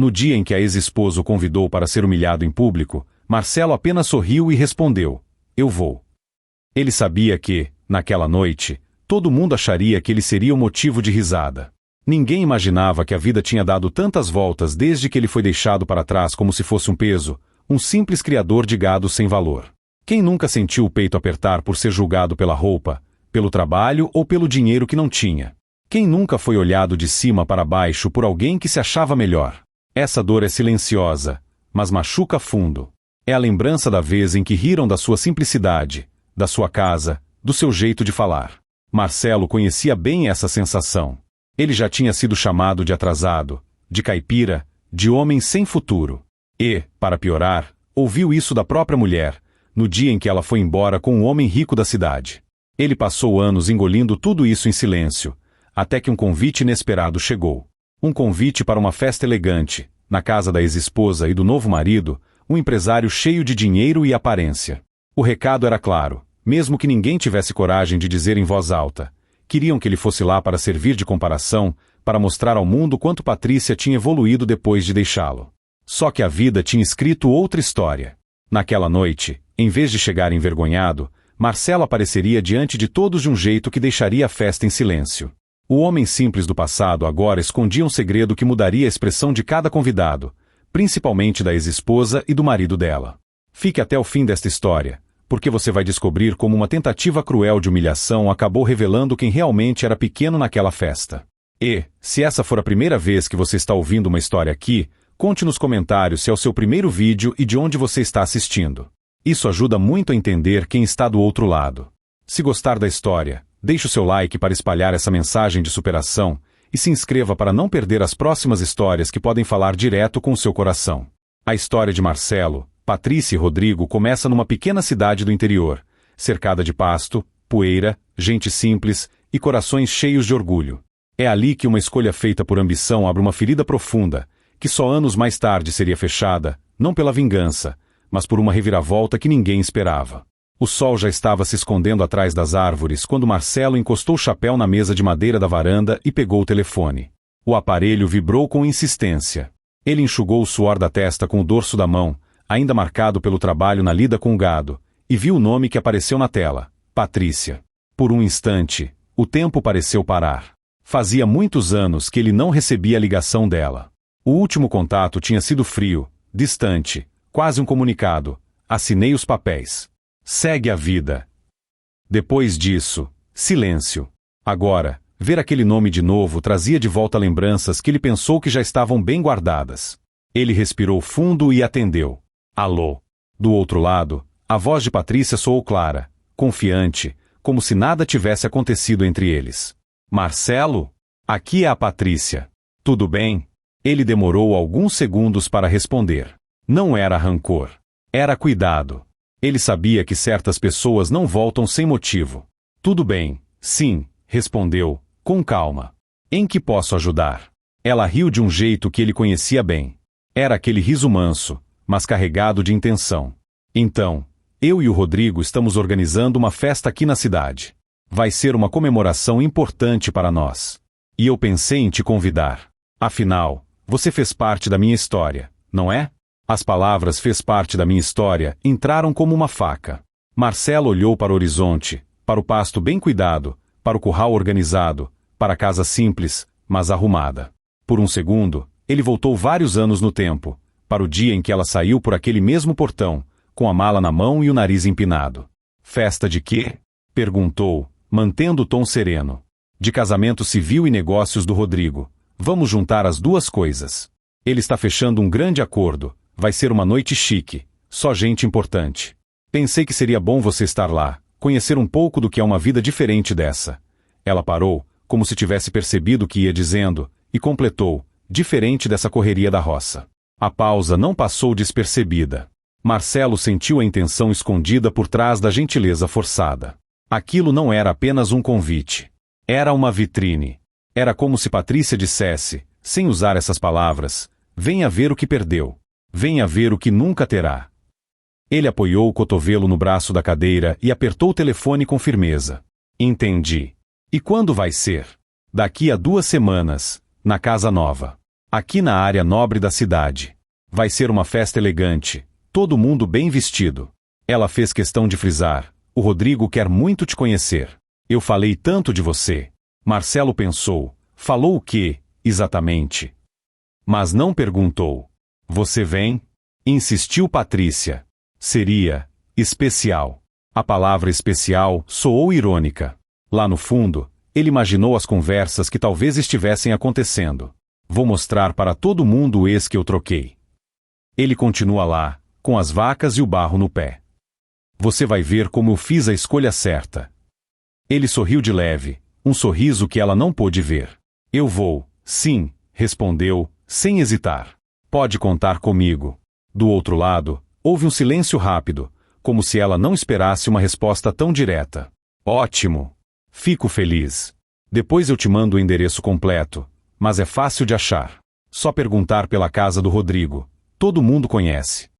No dia em que a ex-esposa o convidou para ser humilhado em público, Marcelo apenas sorriu e respondeu: "Eu vou." Ele sabia que, naquela noite, todo mundo acharia que ele seria o motivo de risada. Ninguém imaginava que a vida tinha dado tantas voltas desde que ele foi deixado para trás como se fosse um peso, um simples criador de gado sem valor. Quem nunca sentiu o peito apertar por ser julgado pela roupa, pelo trabalho ou pelo dinheiro que não tinha? Quem nunca foi olhado de cima para baixo por alguém que se achava melhor? Essa dor é silenciosa, mas machuca fundo. É a lembrança da vez em que riram da sua simplicidade, da sua casa, do seu jeito de falar. Marcelo conhecia bem essa sensação. Ele já tinha sido chamado de atrasado, de caipira, de homem sem futuro. E, para piorar, ouviu isso da própria mulher, no dia em que ela foi embora com um homem rico da cidade. Ele passou anos engolindo tudo isso em silêncio, até que um convite inesperado chegou. Um convite para uma festa elegante, na casa da ex-esposa e do novo marido, um empresário cheio de dinheiro e aparência. O recado era claro, mesmo que ninguém tivesse coragem de dizer em voz alta. Queriam que ele fosse lá para servir de comparação, para mostrar ao mundo quanto Patrícia tinha evoluído depois de deixá-lo. Só que a vida tinha escrito outra história. Naquela noite, em vez de chegar envergonhado, Marcelo apareceria diante de todos de um jeito que deixaria a festa em silêncio. O homem simples do passado agora escondia um segredo que mudaria a expressão de cada convidado, principalmente da ex-esposa e do marido dela. Fique até o fim desta história, porque você vai descobrir como uma tentativa cruel de humilhação acabou revelando quem realmente era pequeno naquela festa. E, se essa for a primeira vez que você está ouvindo uma história aqui, conte nos comentários se é o seu primeiro vídeo e de onde você está assistindo. Isso ajuda muito a entender quem está do outro lado. Se gostar da história, deixe o seu like para espalhar essa mensagem de superação e se inscreva para não perder as próximas histórias que podem falar direto com o seu coração. A história de Marcelo, Patrícia e Rodrigo começa numa pequena cidade do interior, cercada de pasto, poeira, gente simples e corações cheios de orgulho. É ali que uma escolha feita por ambição abre uma ferida profunda, que só anos mais tarde seria fechada, não pela vingança, mas por uma reviravolta que ninguém esperava. O sol já estava se escondendo atrás das árvores quando Marcelo encostou o chapéu na mesa de madeira da varanda e pegou o telefone. O aparelho vibrou com insistência. Ele enxugou o suor da testa com o dorso da mão, ainda marcado pelo trabalho na lida com o gado, e viu o nome que apareceu na tela: Patrícia. Por um instante, o tempo pareceu parar. Fazia muitos anos que ele não recebia a ligação dela. O último contato tinha sido frio, distante, quase um comunicado: assinei os papéis. Segue a vida. Depois disso, silêncio. Agora, ver aquele nome de novo trazia de volta lembranças que ele pensou que já estavam bem guardadas. Ele respirou fundo e atendeu. Alô. Do outro lado, a voz de Patrícia soou clara, confiante, como se nada tivesse acontecido entre eles. Marcelo? Aqui é a Patrícia. Tudo bem? Ele demorou alguns segundos para responder. Não era rancor. Era cuidado. Ele sabia que certas pessoas não voltam sem motivo. Tudo bem, sim, respondeu, com calma. Em que posso ajudar? Ela riu de um jeito que ele conhecia bem. Era aquele riso manso, mas carregado de intenção. Então, eu e o Rodrigo estamos organizando uma festa aqui na cidade. Vai ser uma comemoração importante para nós. E eu pensei em te convidar. Afinal, você fez parte da minha história, não é? As palavras "fez parte da minha história" entraram como uma faca. Marcelo olhou para o horizonte, para o pasto bem cuidado, para o curral organizado, para a casa simples, mas arrumada. Por um segundo, ele voltou vários anos no tempo, para o dia em que ela saiu por aquele mesmo portão, com a mala na mão e o nariz empinado. Festa de quê? Perguntou, mantendo o tom sereno. De casamento civil e negócios do Rodrigo. Vamos juntar as duas coisas. Ele está fechando um grande acordo. Vai ser uma noite chique, só gente importante. Pensei que seria bom você estar lá, conhecer um pouco do que é uma vida diferente dessa. Ela parou, como se tivesse percebido o que ia dizendo, e completou, diferente dessa correria da roça. A pausa não passou despercebida. Marcelo sentiu a intenção escondida por trás da gentileza forçada. Aquilo não era apenas um convite. Era uma vitrine. Era como se Patrícia dissesse, sem usar essas palavras: venha ver o que perdeu. Venha ver o que nunca terá. Ele apoiou o cotovelo no braço da cadeira e apertou o telefone com firmeza. Entendi. E quando vai ser? Daqui a 2 semanas, na casa nova. Aqui na área nobre da cidade. Vai ser uma festa elegante, todo mundo bem vestido. Ela fez questão de frisar: o Rodrigo quer muito te conhecer. Eu falei tanto de você. Marcelo pensou: falou o quê, exatamente? Mas não perguntou. Você vem? Insistiu Patrícia. Seria especial. A palavra especial soou irônica. Lá no fundo, ele imaginou as conversas que talvez estivessem acontecendo. Vou mostrar para todo mundo o ex que eu troquei. Ele continua lá, com as vacas e o barro no pé. Você vai ver como eu fiz a escolha certa. Ele sorriu de leve, um sorriso que ela não pôde ver. Eu vou, sim, respondeu, sem hesitar. Pode contar comigo. Do outro lado, houve um silêncio rápido, como se ela não esperasse uma resposta tão direta. Ótimo. Fico feliz. Depois eu te mando o endereço completo, mas é fácil de achar. Só perguntar pela casa do Rodrigo. Todo mundo conhece.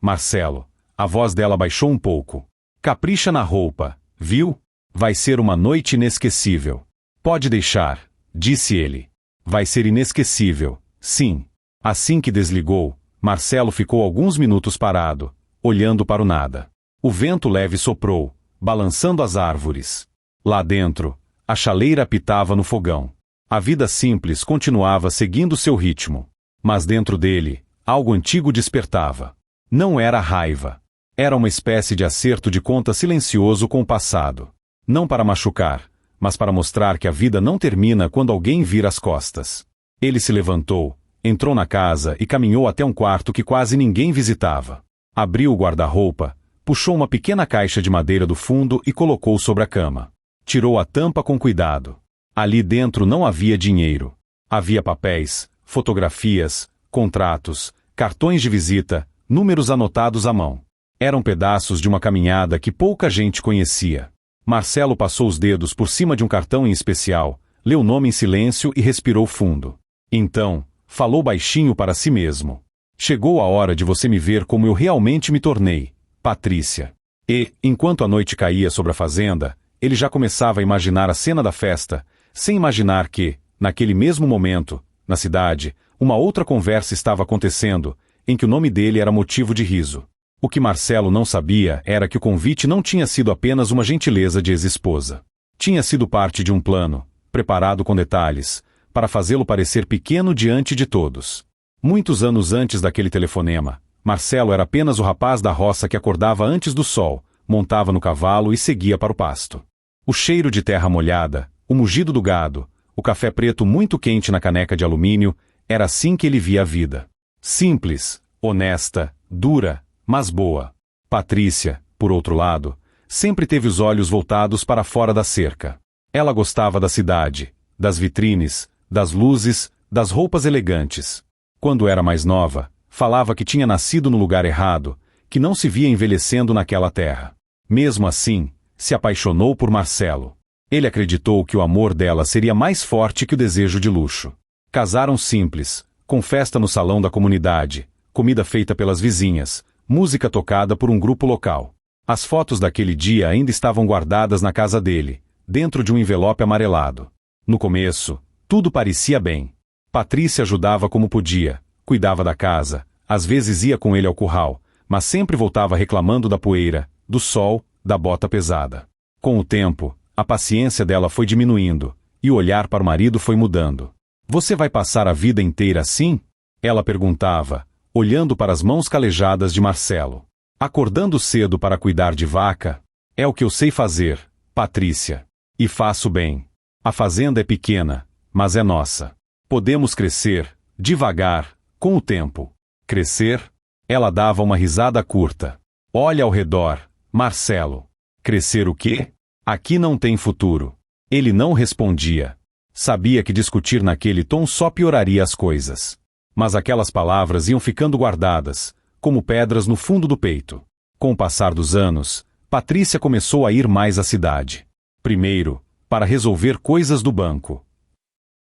Marcelo. A voz dela baixou um pouco. Capricha na roupa, viu? Vai ser uma noite inesquecível. Pode deixar, disse ele. Vai ser inesquecível, sim. Assim que desligou, Marcelo ficou alguns minutos parado, olhando para o nada. O vento leve soprou, balançando as árvores. Lá dentro, a chaleira apitava no fogão. A vida simples continuava seguindo seu ritmo. Mas dentro dele, algo antigo despertava. Não era raiva. Era uma espécie de acerto de conta silencioso com o passado. Não para machucar, mas para mostrar que a vida não termina quando alguém vira as costas. Ele se levantou, entrou na casa e caminhou até um quarto que quase ninguém visitava. Abriu o guarda-roupa, puxou uma pequena caixa de madeira do fundo e colocou sobre a cama. Tirou a tampa com cuidado. Ali dentro não havia dinheiro. Havia papéis, fotografias, contratos, cartões de visita, números anotados à mão. Eram pedaços de uma caminhada que pouca gente conhecia. Marcelo passou os dedos por cima de um cartão em especial, leu o nome em silêncio e respirou fundo. Então, falou baixinho para si mesmo. Chegou a hora de você me ver como eu realmente me tornei, Patrícia. E, enquanto a noite caía sobre a fazenda, ele já começava a imaginar a cena da festa, sem imaginar que, naquele mesmo momento, na cidade, uma outra conversa estava acontecendo, em que o nome dele era motivo de riso. O que Marcelo não sabia era que o convite não tinha sido apenas uma gentileza de ex-esposa. Tinha sido parte de um plano, preparado com detalhes, para fazê-lo parecer pequeno diante de todos. Muitos anos antes daquele telefonema, Marcelo era apenas o rapaz da roça que acordava antes do sol, montava no cavalo e seguia para o pasto. O cheiro de terra molhada, o mugido do gado, o café preto muito quente na caneca de alumínio, era assim que ele via a vida. Simples, honesta, dura, mas boa. Patrícia, por outro lado, sempre teve os olhos voltados para fora da cerca. Ela gostava da cidade, das vitrines, das luzes, das roupas elegantes. Quando era mais nova, falava que tinha nascido no lugar errado, que não se via envelhecendo naquela terra. Mesmo assim, se apaixonou por Marcelo. Ele acreditou que o amor dela seria mais forte que o desejo de luxo. Casaram simples, com festa no salão da comunidade, comida feita pelas vizinhas, música tocada por um grupo local. As fotos daquele dia ainda estavam guardadas na casa dele, dentro de um envelope amarelado. No começo, tudo parecia bem. Patrícia ajudava como podia, cuidava da casa, às vezes ia com ele ao curral, mas sempre voltava reclamando da poeira, do sol, da bota pesada. Com o tempo, a paciência dela foi diminuindo, e o olhar para o marido foi mudando. Você vai passar a vida inteira assim? Ela perguntava, olhando para as mãos calejadas de Marcelo. Acordando cedo para cuidar de vaca? É o que eu sei fazer, Patrícia. E faço bem. A fazenda é pequena, mas é nossa. Podemos crescer, devagar, com o tempo. Crescer? Ela dava uma risada curta. Olha ao redor, Marcelo. Crescer o quê? Aqui não tem futuro. Ele não respondia. Sabia que discutir naquele tom só pioraria as coisas. Mas aquelas palavras iam ficando guardadas, como pedras no fundo do peito. Com o passar dos anos, Patrícia começou a ir mais à cidade. Primeiro, para resolver coisas do banco.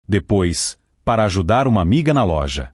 Depois, para ajudar uma amiga na loja.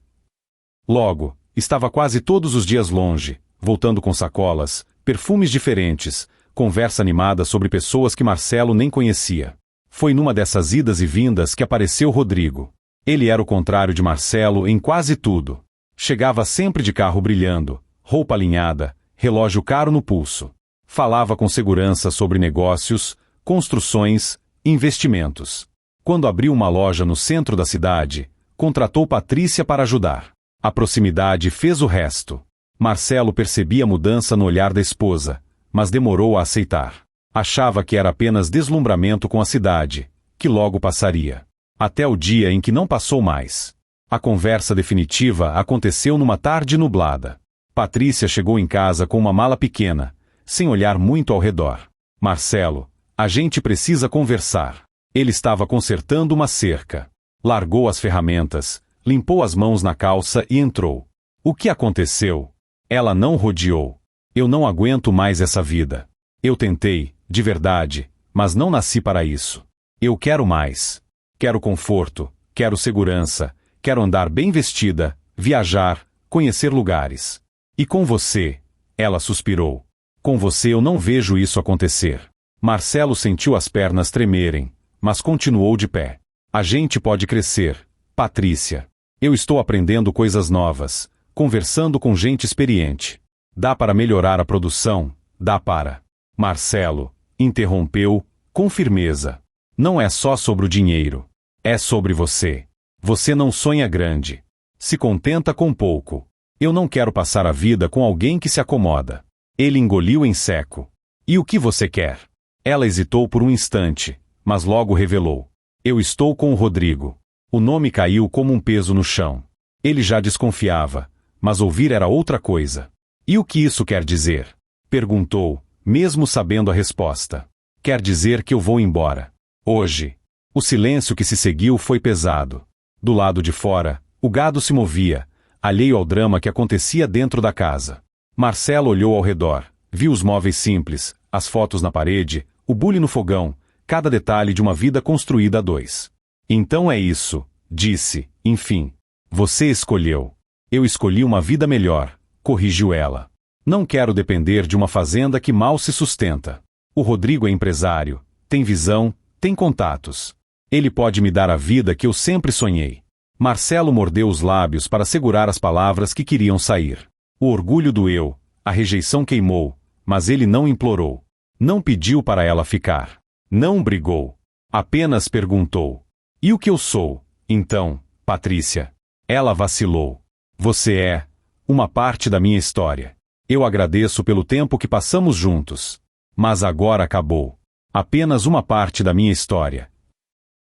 Logo, estava quase todos os dias longe, voltando com sacolas, perfumes diferentes, conversa animada sobre pessoas que Marcelo nem conhecia. Foi numa dessas idas e vindas que apareceu Rodrigo. Ele era o contrário de Marcelo em quase tudo. Chegava sempre de carro brilhando, roupa alinhada, relógio caro no pulso. Falava com segurança sobre negócios, construções, investimentos. Quando abriu uma loja no centro da cidade, contratou Patrícia para ajudar. A proximidade fez o resto. Marcelo percebia a mudança no olhar da esposa, mas demorou a aceitar. Achava que era apenas deslumbramento com a cidade, que logo passaria. Até o dia em que não passou mais. A conversa definitiva aconteceu numa tarde nublada. Patrícia chegou em casa com uma mala pequena, sem olhar muito ao redor. Marcelo, a gente precisa conversar. Ele estava consertando uma cerca. Largou as ferramentas, limpou as mãos na calça e entrou. O que aconteceu? Ela não rodeou. Eu não aguento mais essa vida. Eu tentei, de verdade, mas não nasci para isso. Eu quero mais. Quero conforto, quero segurança, quero andar bem vestida, viajar, conhecer lugares. E com você, ela suspirou. Com você eu não vejo isso acontecer. Marcelo sentiu as pernas tremerem, mas continuou de pé. A gente pode crescer, Patrícia. Eu estou aprendendo coisas novas, conversando com gente experiente. Dá para melhorar a produção, dá para. Marcelo interrompeu, com firmeza. Não é só sobre o dinheiro. É sobre você. Você não sonha grande. Se contenta com pouco. Eu não quero passar a vida com alguém que se acomoda. Ele engoliu em seco. E o que você quer? Ela hesitou por um instante, mas logo revelou. Eu estou com o Rodrigo. O nome caiu como um peso no chão. Ele já desconfiava, mas ouvir era outra coisa. E o que isso quer dizer? Perguntou, mesmo sabendo a resposta. Quer dizer que eu vou embora. Hoje. O silêncio que se seguiu foi pesado. Do lado de fora, o gado se movia, alheio ao drama que acontecia dentro da casa. Marcelo olhou ao redor, viu os móveis simples, as fotos na parede, o bule no fogão, cada detalhe de uma vida construída a dois. Então é isso, disse, enfim. Você escolheu. Eu escolhi uma vida melhor, corrigiu ela. Não quero depender de uma fazenda que mal se sustenta. O Rodrigo é empresário, tem visão, tem contatos. Ele pode me dar a vida que eu sempre sonhei. Marcelo mordeu os lábios para segurar as palavras que queriam sair. O orgulho doeu, a rejeição queimou, mas ele não implorou. Não pediu para ela ficar. Não brigou. Apenas perguntou. E o que eu sou, então, Patrícia? Ela vacilou. Você é uma parte da minha história. Eu agradeço pelo tempo que passamos juntos. Mas agora acabou. Apenas uma parte da minha história.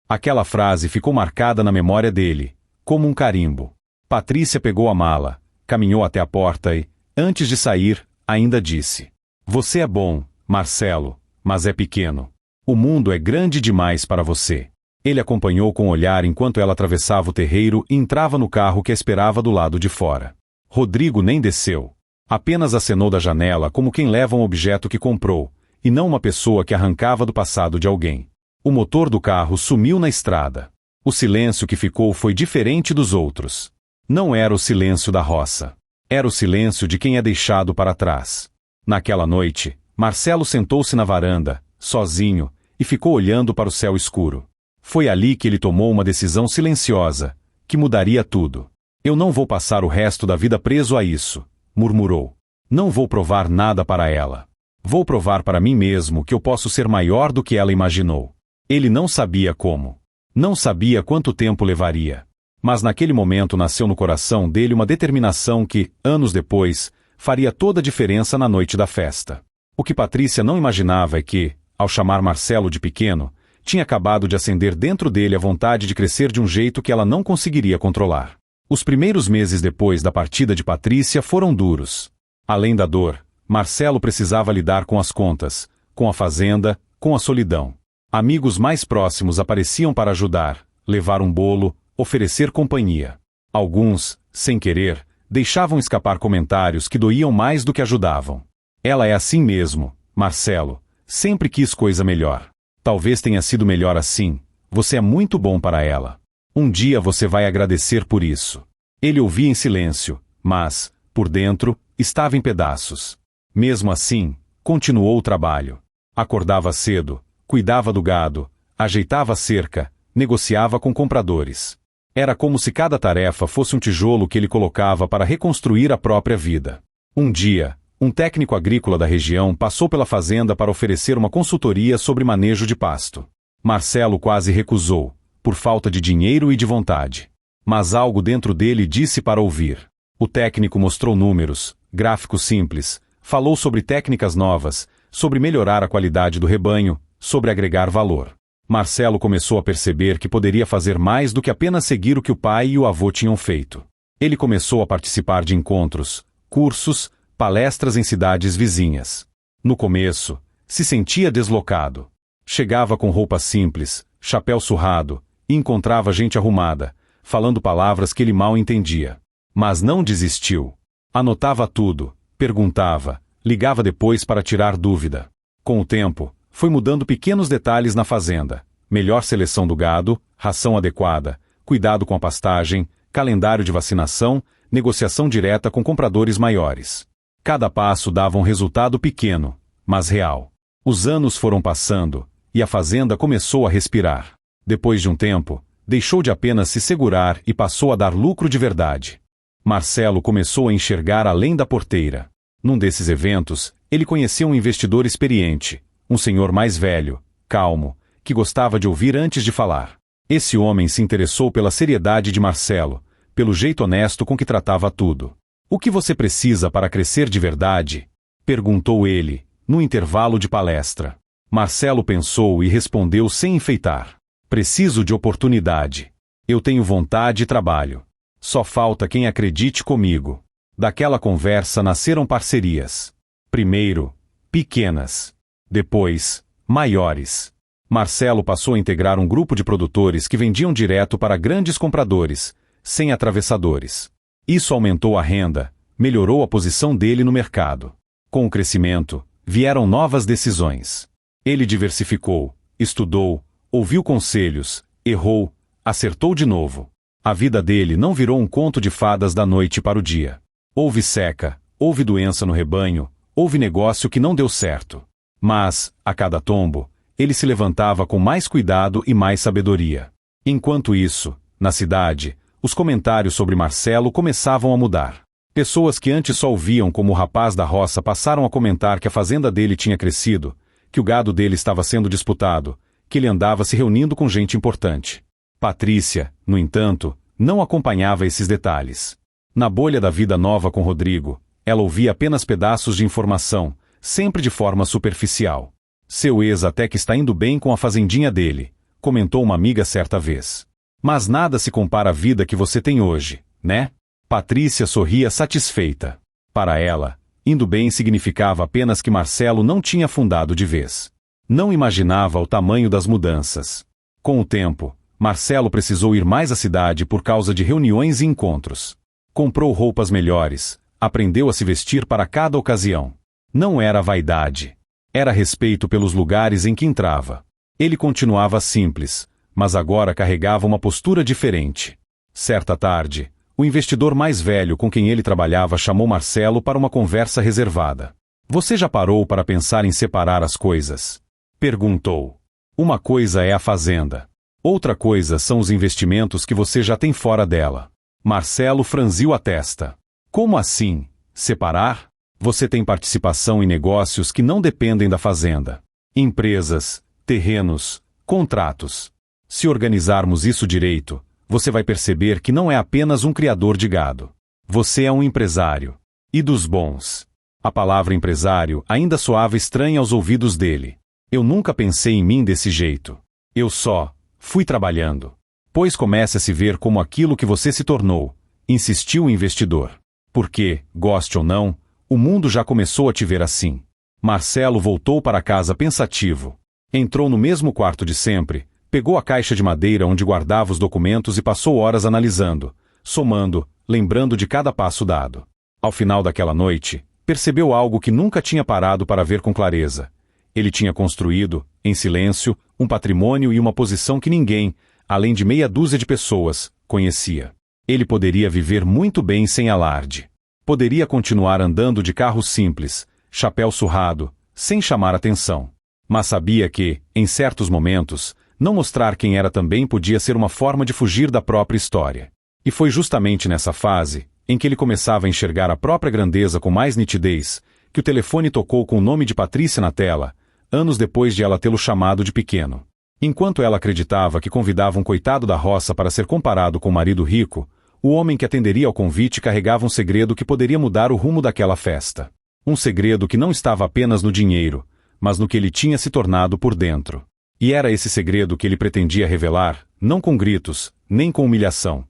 Aquela frase ficou marcada na memória dele, como um carimbo. Patrícia pegou a mala, caminhou até a porta e, antes de sair, ainda disse. Você é bom, Marcelo, mas é pequeno. O mundo é grande demais para você. Ele acompanhou com o olhar enquanto ela atravessava o terreiro e entrava no carro que a esperava do lado de fora. Rodrigo nem desceu. Apenas acenou da janela como quem leva um objeto que comprou, e não uma pessoa que arrancava do passado de alguém. O motor do carro sumiu na estrada. O silêncio que ficou foi diferente dos outros. Não era o silêncio da roça. Era o silêncio de quem é deixado para trás. Naquela noite, Marcelo sentou-se na varanda, sozinho, e ficou olhando para o céu escuro. Foi ali que ele tomou uma decisão silenciosa, que mudaria tudo. Eu não vou passar o resto da vida preso a isso, murmurou. Não vou provar nada para ela. Vou provar para mim mesmo que eu posso ser maior do que ela imaginou. Ele não sabia como. Não sabia quanto tempo levaria. Mas naquele momento nasceu no coração dele uma determinação que, anos depois, faria toda a diferença na noite da festa. O que Patrícia não imaginava é que, ao chamar Marcelo de pequeno, tinha acabado de acender dentro dele a vontade de crescer de um jeito que ela não conseguiria controlar. Os primeiros meses depois da partida de Patrícia foram duros. Além da dor, Marcelo precisava lidar com as contas, com a fazenda, com a solidão. Amigos mais próximos apareciam para ajudar, levar um bolo, oferecer companhia. Alguns, sem querer, deixavam escapar comentários que doíam mais do que ajudavam. Ela é assim mesmo, Marcelo, sempre quis coisa melhor. Talvez tenha sido melhor assim, você é muito bom para ela. Um dia você vai agradecer por isso. Ele ouvia em silêncio, mas, por dentro, estava em pedaços. Mesmo assim, continuou o trabalho. Acordava cedo, cuidava do gado, ajeitava a cerca, negociava com compradores. Era como se cada tarefa fosse um tijolo que ele colocava para reconstruir a própria vida. Um dia, um técnico agrícola da região passou pela fazenda para oferecer uma consultoria sobre manejo de pasto. Marcelo quase recusou, por falta de dinheiro e de vontade. Mas algo dentro dele disse para ouvir. O técnico mostrou números, gráficos simples, falou sobre técnicas novas, sobre melhorar a qualidade do rebanho, sobre agregar valor. Marcelo começou a perceber que poderia fazer mais do que apenas seguir o que o pai e o avô tinham feito. Ele começou a participar de encontros, cursos, palestras em cidades vizinhas. No começo, se sentia deslocado. Chegava com roupa simples, chapéu surrado, e encontrava gente arrumada, falando palavras que ele mal entendia. Mas não desistiu. Anotava tudo, perguntava, ligava depois para tirar dúvida. Com o tempo, foi mudando pequenos detalhes na fazenda. Melhor seleção do gado, ração adequada, cuidado com a pastagem, calendário de vacinação, negociação direta com compradores maiores. Cada passo dava um resultado pequeno, mas real. Os anos foram passando, e a fazenda começou a respirar. Depois de um tempo, deixou de apenas se segurar e passou a dar lucro de verdade. Marcelo começou a enxergar além da porteira. Num desses eventos, ele conheceu um investidor experiente, um senhor mais velho, calmo, que gostava de ouvir antes de falar. Esse homem se interessou pela seriedade de Marcelo, pelo jeito honesto com que tratava tudo. "O que você precisa para crescer de verdade?" perguntou ele, no intervalo de palestra. Marcelo pensou e respondeu sem enfeitar. "Preciso de oportunidade. Eu tenho vontade e trabalho. Só falta quem acredite comigo." Daquela conversa nasceram parcerias. Primeiro, pequenas. Depois, maiores. Marcelo passou a integrar um grupo de produtores que vendiam direto para grandes compradores, sem atravessadores. Isso aumentou a renda, melhorou a posição dele no mercado. Com o crescimento, vieram novas decisões. Ele diversificou, estudou, ouviu conselhos, errou, acertou de novo. A vida dele não virou um conto de fadas da noite para o dia. Houve seca, houve doença no rebanho, houve negócio que não deu certo. Mas, a cada tombo, ele se levantava com mais cuidado e mais sabedoria. Enquanto isso, na cidade, os comentários sobre Marcelo começavam a mudar. Pessoas que antes só o viam como o rapaz da roça passaram a comentar que a fazenda dele tinha crescido, que o gado dele estava sendo disputado, que ele andava se reunindo com gente importante. Patrícia, no entanto, não acompanhava esses detalhes. Na bolha da vida nova com Rodrigo, ela ouvia apenas pedaços de informação, sempre de forma superficial. "Seu ex até que está indo bem com a fazendinha dele", comentou uma amiga certa vez. "Mas nada se compara à vida que você tem hoje, né?" Patrícia sorria satisfeita. Para ela, indo bem significava apenas que Marcelo não tinha afundado de vez. Não imaginava o tamanho das mudanças. Com o tempo, Marcelo precisou ir mais à cidade por causa de reuniões e encontros. Comprou roupas melhores, aprendeu a se vestir para cada ocasião. Não era vaidade. Era respeito pelos lugares em que entrava. Ele continuava simples, mas agora carregava uma postura diferente. Certa tarde, o investidor mais velho com quem ele trabalhava chamou Marcelo para uma conversa reservada. "Você já parou para pensar em separar as coisas?" perguntou. "Uma coisa é a fazenda. Outra coisa são os investimentos que você já tem fora dela." Marcelo franziu a testa. "Como assim? Separar? Você tem participação em negócios que não dependem da fazenda. Empresas, terrenos, contratos. Se organizarmos isso direito, você vai perceber que não é apenas um criador de gado. Você é um empresário. E dos bons." A palavra empresário ainda soava estranha aos ouvidos dele. "Eu nunca pensei em mim desse jeito. Eu só fui trabalhando." "Pois comece a se ver como aquilo que você se tornou", insistiu o investidor. "Porque, goste ou não, o mundo já começou a te ver assim." Marcelo voltou para casa pensativo. Entrou no mesmo quarto de sempre, pegou a caixa de madeira onde guardava os documentos e passou horas analisando, somando, lembrando de cada passo dado. Ao final daquela noite, percebeu algo que nunca tinha parado para ver com clareza. Ele tinha construído, em silêncio, um patrimônio e uma posição que ninguém, além de meia dúzia de pessoas, conhecia. Ele poderia viver muito bem sem alarde. Poderia continuar andando de carro simples, chapéu surrado, sem chamar atenção. Mas sabia que, em certos momentos, Não mostrar quem era também podia ser uma forma de fugir da própria história. E foi justamente nessa fase, em que ele começava a enxergar a própria grandeza com mais nitidez, que o telefone tocou com o nome de Patrícia na tela, anos depois de ela tê-lo chamado de pequeno. Enquanto ela acreditava que convidava um coitado da roça para ser comparado com o marido rico, o homem que atenderia ao convite carregava um segredo que poderia mudar o rumo daquela festa. Um segredo que não estava apenas no dinheiro, mas no que ele tinha se tornado por dentro. E era esse segredo que ele pretendia revelar, não com gritos, nem com humilhação,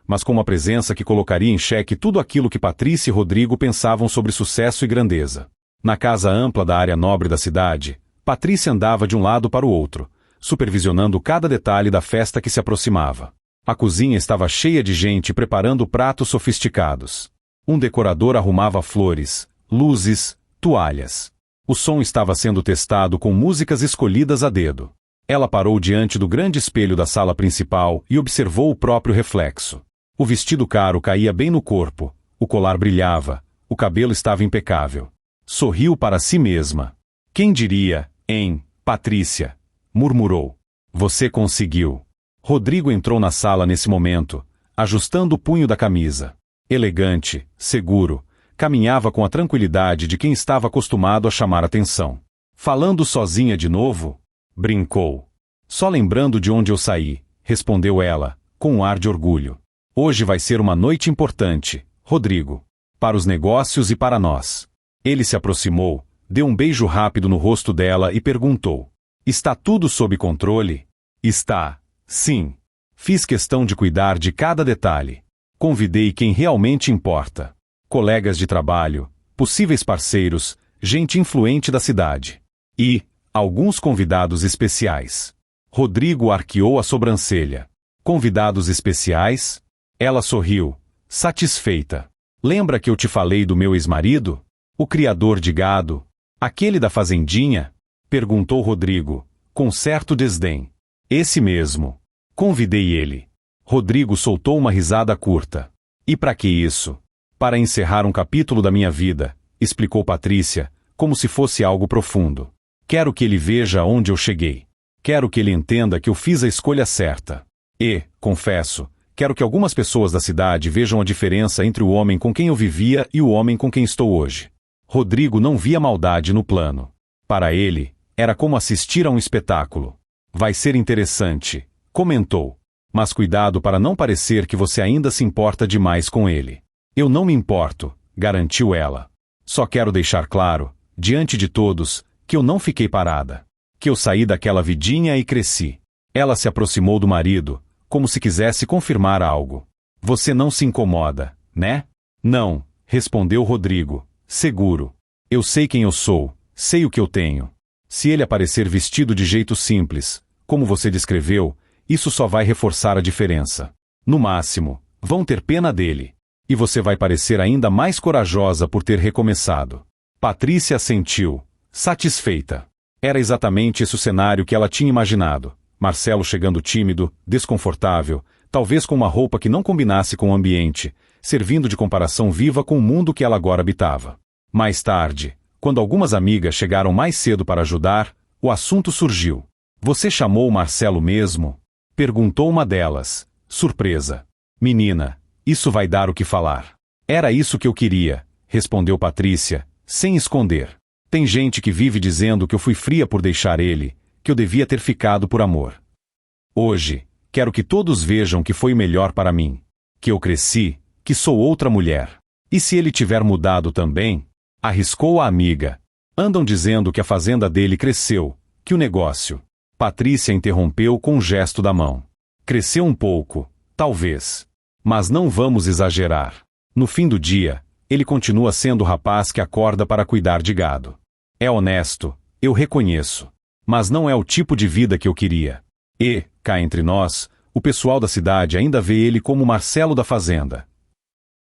mas com uma presença que colocaria em xeque tudo aquilo que Patrícia e Rodrigo pensavam sobre sucesso e grandeza. Na casa ampla da área nobre da cidade, Patrícia andava de um lado para o outro, supervisionando cada detalhe da festa que se aproximava. A cozinha estava cheia de gente preparando pratos sofisticados. Um decorador arrumava flores, luzes, toalhas. O som estava sendo testado com músicas escolhidas a dedo. Ela parou diante do grande espelho da sala principal e observou o próprio reflexo. O vestido caro caía bem no corpo, o colar brilhava, o cabelo estava impecável. Sorriu para si mesma. Quem diria, hein, Patrícia? Murmurou. Você conseguiu. Rodrigo entrou na sala nesse momento, ajustando o punho da camisa. Elegante, seguro, caminhava com a tranquilidade de quem estava acostumado a chamar atenção. Falando sozinha de novo? Brincou. Só lembrando de onde eu saí, respondeu ela, com um ar de orgulho. Hoje vai ser uma noite importante, Rodrigo. Para os negócios e para nós. Ele se aproximou, deu um beijo rápido no rosto dela e perguntou. Está tudo sob controle? Está. Sim. Fiz questão de cuidar de cada detalhe. Convidei quem realmente importa. Colegas de trabalho, possíveis parceiros, gente influente da cidade. E alguns convidados especiais. Rodrigo arqueou a sobrancelha. Convidados especiais? Ela sorriu, satisfeita. Lembra que eu te falei do meu ex-marido? O criador de gado? Aquele da fazendinha? Perguntou Rodrigo, com certo desdém. Esse mesmo. Convidei ele. Rodrigo soltou uma risada curta. E para que isso? Para encerrar um capítulo da minha vida, explicou Patrícia, como se fosse algo profundo. Quero que ele veja onde eu cheguei. Quero que ele entenda que eu fiz a escolha certa. E, confesso, quero que algumas pessoas da cidade vejam a diferença entre o homem com quem eu vivia e o homem com quem estou hoje. Rodrigo não via maldade no plano. Para ele, era como assistir a um espetáculo. Vai ser interessante, comentou. Mas cuidado para não parecer que você ainda se importa demais com ele. Eu não me importo, garantiu ela. Só quero deixar claro, diante de todos, que eu não fiquei parada. Que eu saí daquela vidinha e cresci. Ela se aproximou do marido, como se quisesse confirmar algo. Você não se incomoda, né? Não, respondeu Rodrigo, seguro. Eu sei quem eu sou, sei o que eu tenho. Se ele aparecer vestido de jeito simples, como você descreveu, isso só vai reforçar a diferença. No máximo, vão ter pena dele. E você vai parecer ainda mais corajosa por ter recomeçado. Patrícia assentiu, satisfeita. Era exatamente esse o cenário que ela tinha imaginado. Marcelo chegando tímido, desconfortável, talvez com uma roupa que não combinasse com o ambiente, servindo de comparação viva com o mundo que ela agora habitava. Mais tarde, quando algumas amigas chegaram mais cedo para ajudar, o assunto surgiu. Você chamou o Marcelo mesmo? Perguntou uma delas, surpresa. Menina, isso vai dar o que falar. Era isso que eu queria, respondeu Patrícia, sem esconder. Tem gente que vive dizendo que eu fui fria por deixar ele, que eu devia ter ficado por amor. Hoje, quero que todos vejam que foi melhor para mim. Que eu cresci, que sou outra mulher. E se ele tiver mudado também? Arriscou a amiga. Andam dizendo que a fazenda dele cresceu, que o negócio. Patrícia interrompeu com um gesto da mão. Cresceu um pouco, talvez. Mas não vamos exagerar. No fim do dia, ele continua sendo o rapaz que acorda para cuidar de gado. É honesto, eu reconheço. Mas não é o tipo de vida que eu queria. E, cá entre nós, o pessoal da cidade ainda vê ele como o Marcelo da fazenda.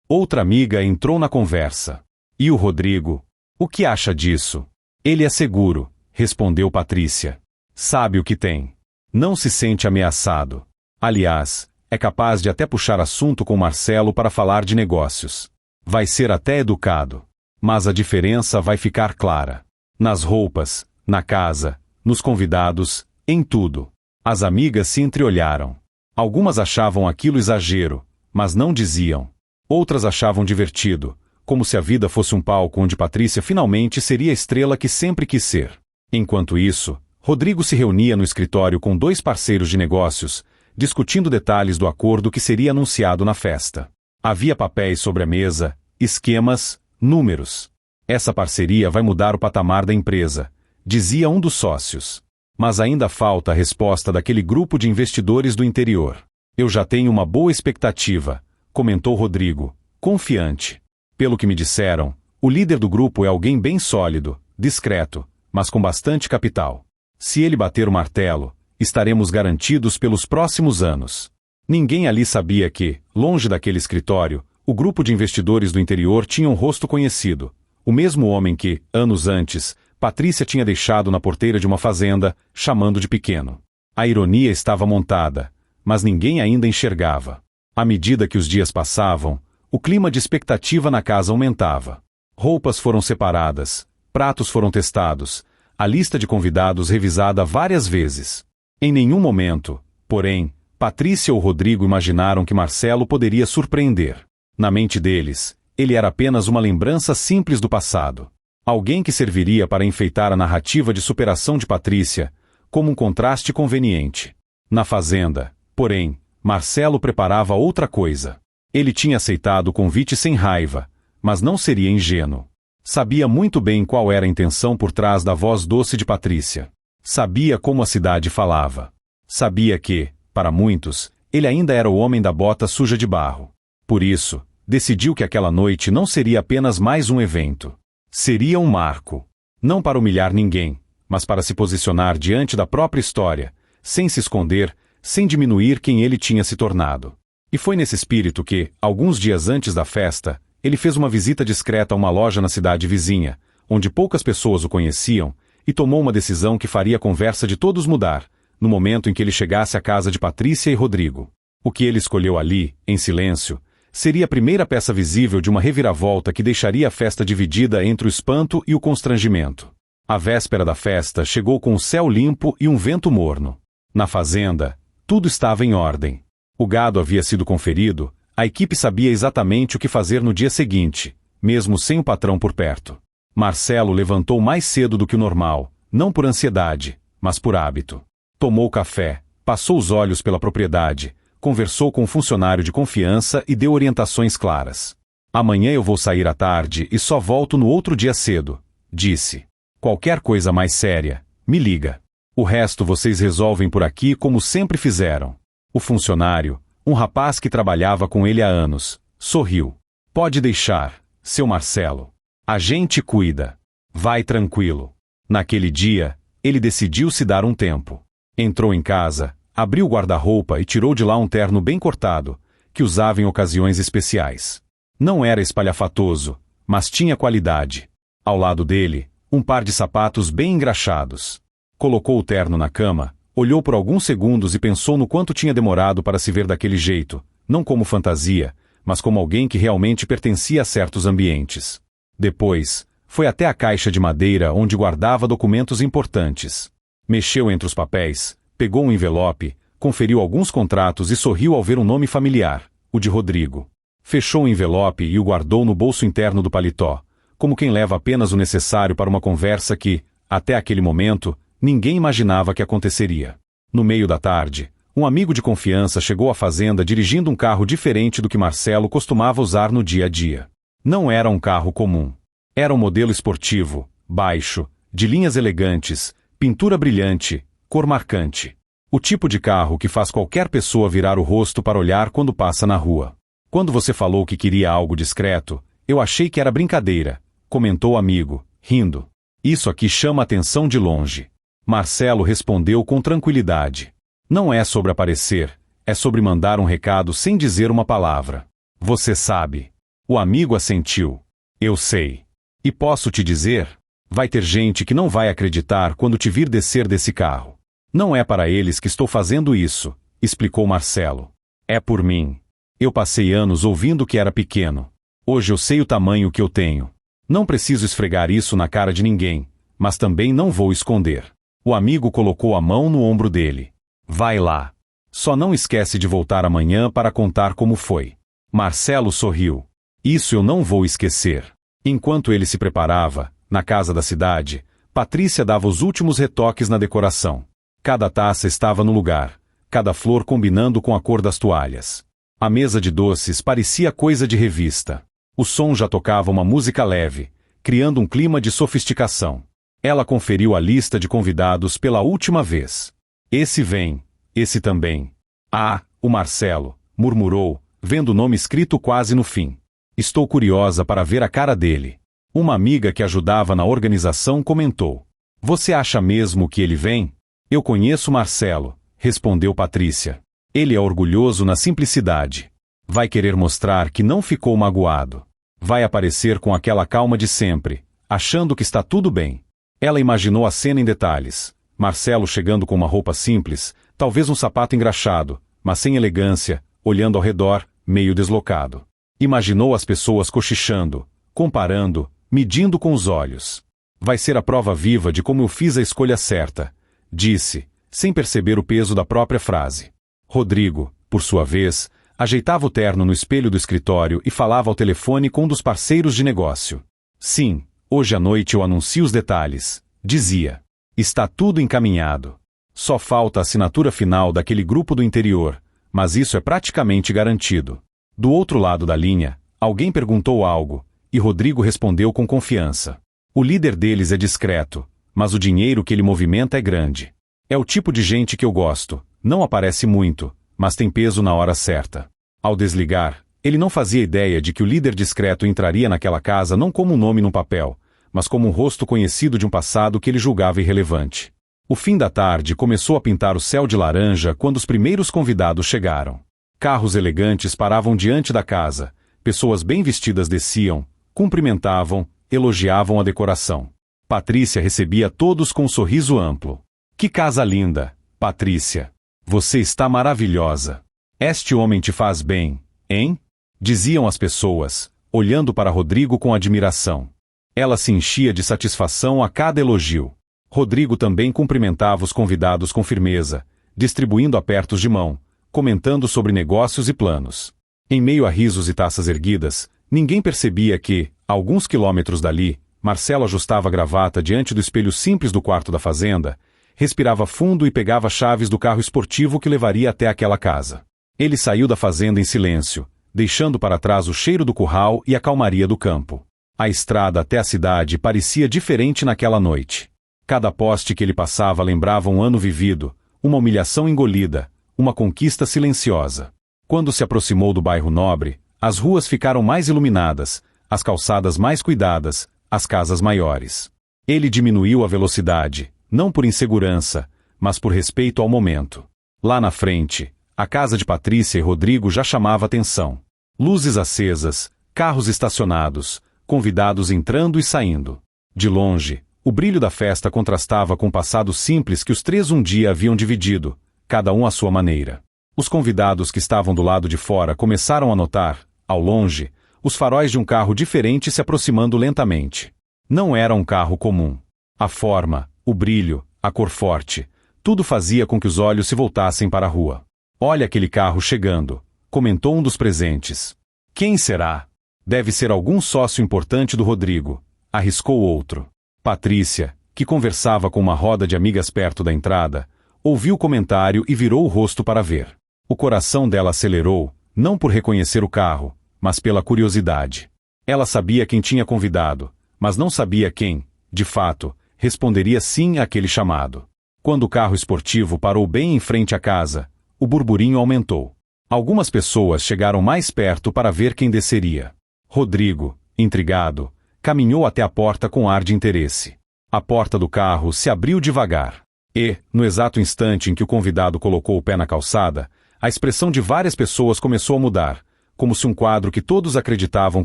Outra amiga entrou na conversa. E o Rodrigo? O que acha disso? Ele é seguro, respondeu Patrícia. Sabe o que tem. Não se sente ameaçado. Aliás, é capaz de até puxar assunto com Marcelo para falar de negócios. Vai ser até educado. Mas a diferença vai ficar clara. Nas roupas, na casa, nos convidados, em tudo. As amigas se entreolharam. Algumas achavam aquilo exagero, mas não diziam. Outras achavam divertido, como se a vida fosse um palco onde Patrícia finalmente seria a estrela que sempre quis ser. Enquanto isso, Rodrigo se reunia no escritório com 2 parceiros de negócios, discutindo detalhes do acordo que seria anunciado na festa. Havia papéis sobre a mesa, esquemas, números. Essa parceria vai mudar o patamar da empresa, dizia um dos sócios. Mas ainda falta a resposta daquele grupo de investidores do interior. Eu já tenho uma boa expectativa, comentou Rodrigo, confiante. Pelo que me disseram, o líder do grupo é alguém bem sólido, discreto, mas com bastante capital. Se ele bater o martelo, estaremos garantidos pelos próximos anos. Ninguém ali sabia que, longe daquele escritório, o grupo de investidores do interior tinha um rosto conhecido. O mesmo homem que, anos antes, Patrícia tinha deixado na porteira de uma fazenda, chamando de pequeno. A ironia estava montada, mas ninguém ainda enxergava. À medida que os dias passavam, o clima de expectativa na casa aumentava. Roupas foram separadas, pratos foram testados, a lista de convidados revisada várias vezes. Em nenhum momento, porém, Patrícia ou Rodrigo imaginaram que Marcelo poderia surpreender. Na mente deles, ele era apenas uma lembrança simples do passado. Alguém que serviria para enfeitar a narrativa de superação de Patrícia, como um contraste conveniente. Na fazenda, porém, Marcelo preparava outra coisa. Ele tinha aceitado o convite sem raiva, mas não seria ingênuo. Sabia muito bem qual era a intenção por trás da voz doce de Patrícia. Sabia como a cidade falava. Sabia que, para muitos, ele ainda era o homem da bota suja de barro. Por isso, decidiu que aquela noite não seria apenas mais um evento. Seria um marco. Não para humilhar ninguém, mas para se posicionar diante da própria história, sem se esconder, sem diminuir quem ele tinha se tornado. E foi nesse espírito que, alguns dias antes da festa, ele fez uma visita discreta a uma loja na cidade vizinha, onde poucas pessoas o conheciam, e tomou uma decisão que faria a conversa de todos mudar, no momento em que ele chegasse à casa de Patrícia e Rodrigo. O que ele escolheu ali, em silêncio, seria a primeira peça visível de uma reviravolta que deixaria a festa dividida entre o espanto e o constrangimento. A véspera da festa chegou com o céu limpo e um vento morno. Na fazenda, tudo estava em ordem. O gado havia sido conferido, a equipe sabia exatamente o que fazer no dia seguinte, mesmo sem o patrão por perto. Marcelo levantou mais cedo do que o normal, não por ansiedade, mas por hábito. Tomou café, passou os olhos pela propriedade, conversou com um funcionário de confiança e deu orientações claras. Amanhã eu vou sair à tarde e só volto no outro dia cedo, disse. Qualquer coisa mais séria, me liga. O resto vocês resolvem por aqui como sempre fizeram. O funcionário, um rapaz que trabalhava com ele há anos, sorriu. Pode deixar, seu Marcelo. A gente cuida. Vai tranquilo. Naquele dia, ele decidiu se dar um tempo. Entrou em casa, abriu o guarda-roupa e tirou de lá um terno bem cortado, que usava em ocasiões especiais. Não era espalhafatoso, mas tinha qualidade. Ao lado dele, um par de sapatos bem engraxados. Colocou o terno na cama, olhou por alguns segundos e pensou no quanto tinha demorado para se ver daquele jeito, não como fantasia, mas como alguém que realmente pertencia a certos ambientes. Depois, foi até a caixa de madeira onde guardava documentos importantes. Mexeu entre os papéis, pegou um envelope, conferiu alguns contratos e sorriu ao ver um nome familiar, o de Rodrigo. Fechou o envelope e o guardou no bolso interno do paletó, como quem leva apenas o necessário para uma conversa que, até aquele momento, ninguém imaginava que aconteceria. No meio da tarde, um amigo de confiança chegou à fazenda dirigindo um carro diferente do que Marcelo costumava usar no dia a dia. Não era um carro comum. Era um modelo esportivo, baixo, de linhas elegantes, pintura brilhante, cor marcante. O tipo de carro que faz qualquer pessoa virar o rosto para olhar quando passa na rua. Quando você falou que queria algo discreto, eu achei que era brincadeira, comentou o amigo, rindo. Isso aqui chama atenção de longe. Marcelo respondeu com tranquilidade. Não é sobre aparecer, é sobre mandar um recado sem dizer uma palavra. Você sabe. O amigo assentiu. Eu sei. E posso te dizer? Vai ter gente que não vai acreditar quando te vir descer desse carro. Não é para eles que estou fazendo isso, explicou Marcelo. É por mim. Eu passei anos ouvindo que era pequeno. Hoje eu sei o tamanho que eu tenho. Não preciso esfregar isso na cara de ninguém, mas também não vou esconder. O amigo colocou a mão no ombro dele. Vai lá. Só não esquece de voltar amanhã para contar como foi. Marcelo sorriu. Isso eu não vou esquecer. Enquanto ele se preparava, na casa da cidade, Patrícia dava os últimos retoques na decoração. Cada taça estava no lugar, cada flor combinando com a cor das toalhas. A mesa de doces parecia coisa de revista. O som já tocava uma música leve, criando um clima de sofisticação. Ela conferiu a lista de convidados pela última vez. Esse vem, esse também. Ah, o Marcelo, murmurou, vendo o nome escrito quase no fim. Estou curiosa para ver a cara dele. Uma amiga que ajudava na organização comentou. Você acha mesmo que ele vem? Eu conheço Marcelo, respondeu Patrícia. Ele é orgulhoso na simplicidade. Vai querer mostrar que não ficou magoado. Vai aparecer com aquela calma de sempre, achando que está tudo bem. Ela imaginou a cena em detalhes. Marcelo chegando com uma roupa simples, talvez um sapato engraxado, mas sem elegância, olhando ao redor, meio deslocado. Imaginou as pessoas cochichando, comparando, medindo com os olhos. Vai ser a prova viva de como eu fiz a escolha certa, disse, sem perceber o peso da própria frase. Rodrigo, por sua vez, ajeitava o terno no espelho do escritório e falava ao telefone com um dos parceiros de negócio. Sim, hoje à noite eu anuncio os detalhes, dizia. Está tudo encaminhado. Só falta a assinatura final daquele grupo do interior, mas isso é praticamente garantido. Do outro lado da linha, alguém perguntou algo, e Rodrigo respondeu com confiança. O líder deles é discreto, mas o dinheiro que ele movimenta é grande. É o tipo de gente que eu gosto, não aparece muito, mas tem peso na hora certa. Ao desligar, ele não fazia ideia de que o líder discreto entraria naquela casa não como um nome num papel, mas como um rosto conhecido de um passado que ele julgava irrelevante. O fim da tarde começou a pintar o céu de laranja quando os primeiros convidados chegaram. Carros elegantes paravam diante da casa, pessoas bem vestidas desciam, cumprimentavam, elogiavam a decoração. Patrícia recebia todos com um sorriso amplo. Que casa linda, Patrícia! Você está maravilhosa. Este homem te faz bem, hein? Diziam as pessoas, olhando para Rodrigo com admiração. Ela se enchia de satisfação a cada elogio. Rodrigo também cumprimentava os convidados com firmeza, distribuindo apertos de mão, comentando sobre negócios e planos. Em meio a risos e taças erguidas, ninguém percebia que, a alguns quilômetros dali, Marcelo ajustava a gravata diante do espelho simples do quarto da fazenda, respirava fundo e pegava chaves do carro esportivo que levaria até aquela casa. Ele saiu da fazenda em silêncio, deixando para trás o cheiro do curral e a calmaria do campo. A estrada até a cidade parecia diferente naquela noite. Cada poste que ele passava lembrava um ano vivido, uma humilhação engolida, uma conquista silenciosa. Quando se aproximou do bairro nobre, as ruas ficaram mais iluminadas, as calçadas mais cuidadas, as casas maiores. Ele diminuiu a velocidade, não por insegurança, mas por respeito ao momento. Lá na frente, a casa de Patrícia e Rodrigo já chamava atenção. Luzes acesas, carros estacionados, convidados entrando e saindo. De longe, o brilho da festa contrastava com o passado simples que os três um dia haviam dividido, cada um à sua maneira. Os convidados que estavam do lado de fora começaram a notar, ao longe, os faróis de um carro diferente se aproximando lentamente. Não era um carro comum. A forma, o brilho, a cor forte, tudo fazia com que os olhos se voltassem para a rua. Olha aquele carro chegando, comentou um dos presentes. Quem será? Deve ser algum sócio importante do Rodrigo, arriscou outro. Patrícia, que conversava com uma roda de amigas perto da entrada, ouviu o comentário e virou o rosto para ver. O coração dela acelerou, não por reconhecer o carro, mas pela curiosidade. Ela sabia quem tinha convidado, mas não sabia quem, de fato, responderia sim àquele chamado. Quando o carro esportivo parou bem em frente à casa, o burburinho aumentou. Algumas pessoas chegaram mais perto para ver quem desceria. Rodrigo, intrigado, caminhou até a porta com ar de interesse. A porta do carro se abriu devagar. E, no exato instante em que o convidado colocou o pé na calçada, a expressão de várias pessoas começou a mudar, como se um quadro que todos acreditavam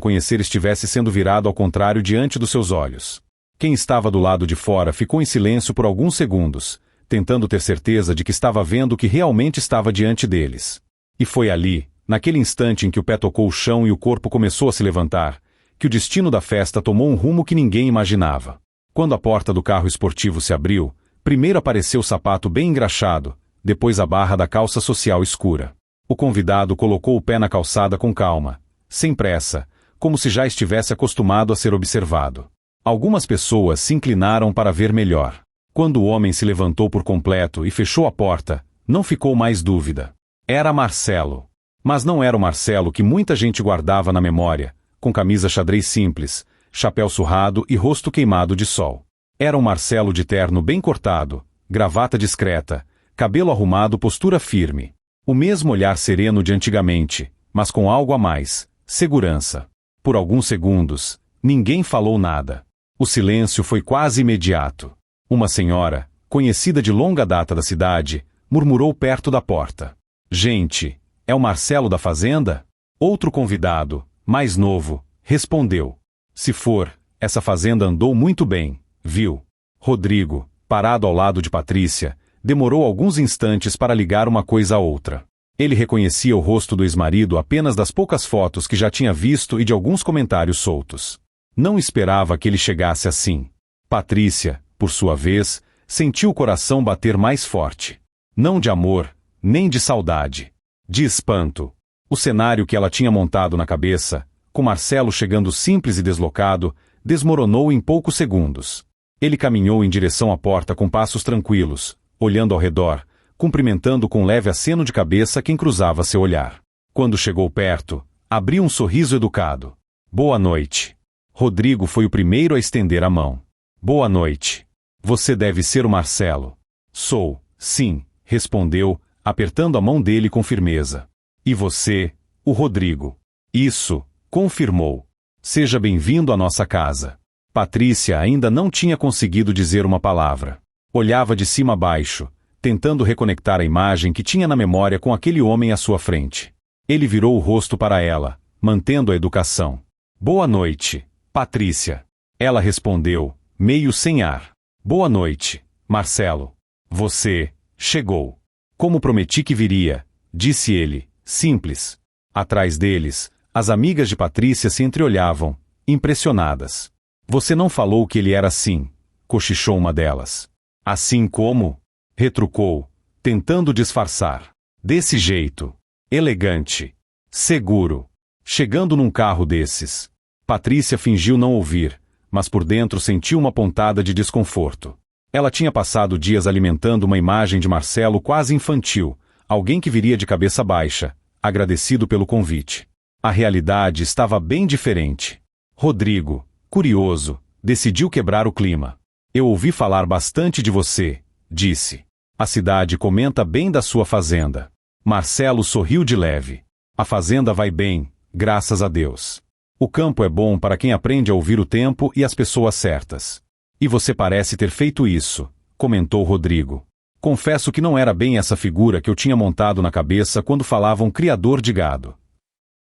conhecer estivesse sendo virado ao contrário diante dos seus olhos. Quem estava do lado de fora ficou em silêncio por alguns segundos, tentando ter certeza de que estava vendo o que realmente estava diante deles. E foi ali, naquele instante em que o pé tocou o chão e o corpo começou a se levantar, que o destino da festa tomou um rumo que ninguém imaginava. Quando a porta do carro esportivo se abriu, primeiro apareceu o sapato bem engraxado, depois a barra da calça social escura. O convidado colocou o pé na calçada com calma, sem pressa, como se já estivesse acostumado a ser observado. Algumas pessoas se inclinaram para ver melhor. Quando o homem se levantou por completo e fechou a porta, não ficou mais dúvida. Era Marcelo. Mas não era o Marcelo que muita gente guardava na memória, com camisa xadrez simples, chapéu surrado e rosto queimado de sol. Era um Marcelo de terno bem cortado, gravata discreta, cabelo arrumado, postura firme. O mesmo olhar sereno de antigamente, mas com algo a mais, segurança. Por alguns segundos, ninguém falou nada. O silêncio foi quase imediato. Uma senhora, conhecida de longa data da cidade, murmurou perto da porta. Gente, é o Marcelo da fazenda? Outro convidado, mais novo, respondeu. Se for, essa fazenda andou muito bem, viu? Rodrigo, parado ao lado de Patrícia, demorou alguns instantes para ligar uma coisa a outra. Ele reconhecia o rosto do ex-marido apenas das poucas fotos que já tinha visto e de alguns comentários soltos. Não esperava que ele chegasse assim. Patrícia, por sua vez, sentiu o coração bater mais forte. Não de amor, nem de saudade. De espanto. O cenário que ela tinha montado na cabeça, com Marcelo chegando simples e deslocado, desmoronou em poucos segundos. Ele caminhou em direção à porta com passos tranquilos, olhando ao redor, cumprimentando com um leve aceno de cabeça quem cruzava seu olhar. Quando chegou perto, abriu um sorriso educado. Boa noite. Rodrigo foi o primeiro a estender a mão. Boa noite. Você deve ser o Marcelo. Sou, sim, respondeu, apertando a mão dele com firmeza. E você, o Rodrigo. Isso, confirmou. Seja bem-vindo à nossa casa. Patrícia ainda não tinha conseguido dizer uma palavra. Olhava de cima a baixo, tentando reconectar a imagem que tinha na memória com aquele homem à sua frente. Ele virou o rosto para ela, mantendo a educação. Boa noite, Patrícia. Ela respondeu, meio sem ar. Boa noite, Marcelo. Você chegou. Como prometi que viria, disse ele, simples. Atrás deles, as amigas de Patrícia se entreolhavam, impressionadas. Você não falou que ele era assim, cochichou uma delas. Assim como? Retrucou, tentando disfarçar. Desse jeito. Elegante. Seguro. Chegando num carro desses. Patrícia fingiu não ouvir, mas por dentro sentiu uma pontada de desconforto. Ela tinha passado dias alimentando uma imagem de Marcelo quase infantil, alguém que viria de cabeça baixa, agradecido pelo convite. A realidade estava bem diferente. Rodrigo, curioso, decidiu quebrar o clima. Eu ouvi falar bastante de você, disse. A cidade comenta bem da sua fazenda. Marcelo sorriu de leve. A fazenda vai bem, graças a Deus. O campo é bom para quem aprende a ouvir o tempo e as pessoas certas. E você parece ter feito isso, comentou Rodrigo. Confesso que não era bem essa figura que eu tinha montado na cabeça quando falavam criador de gado.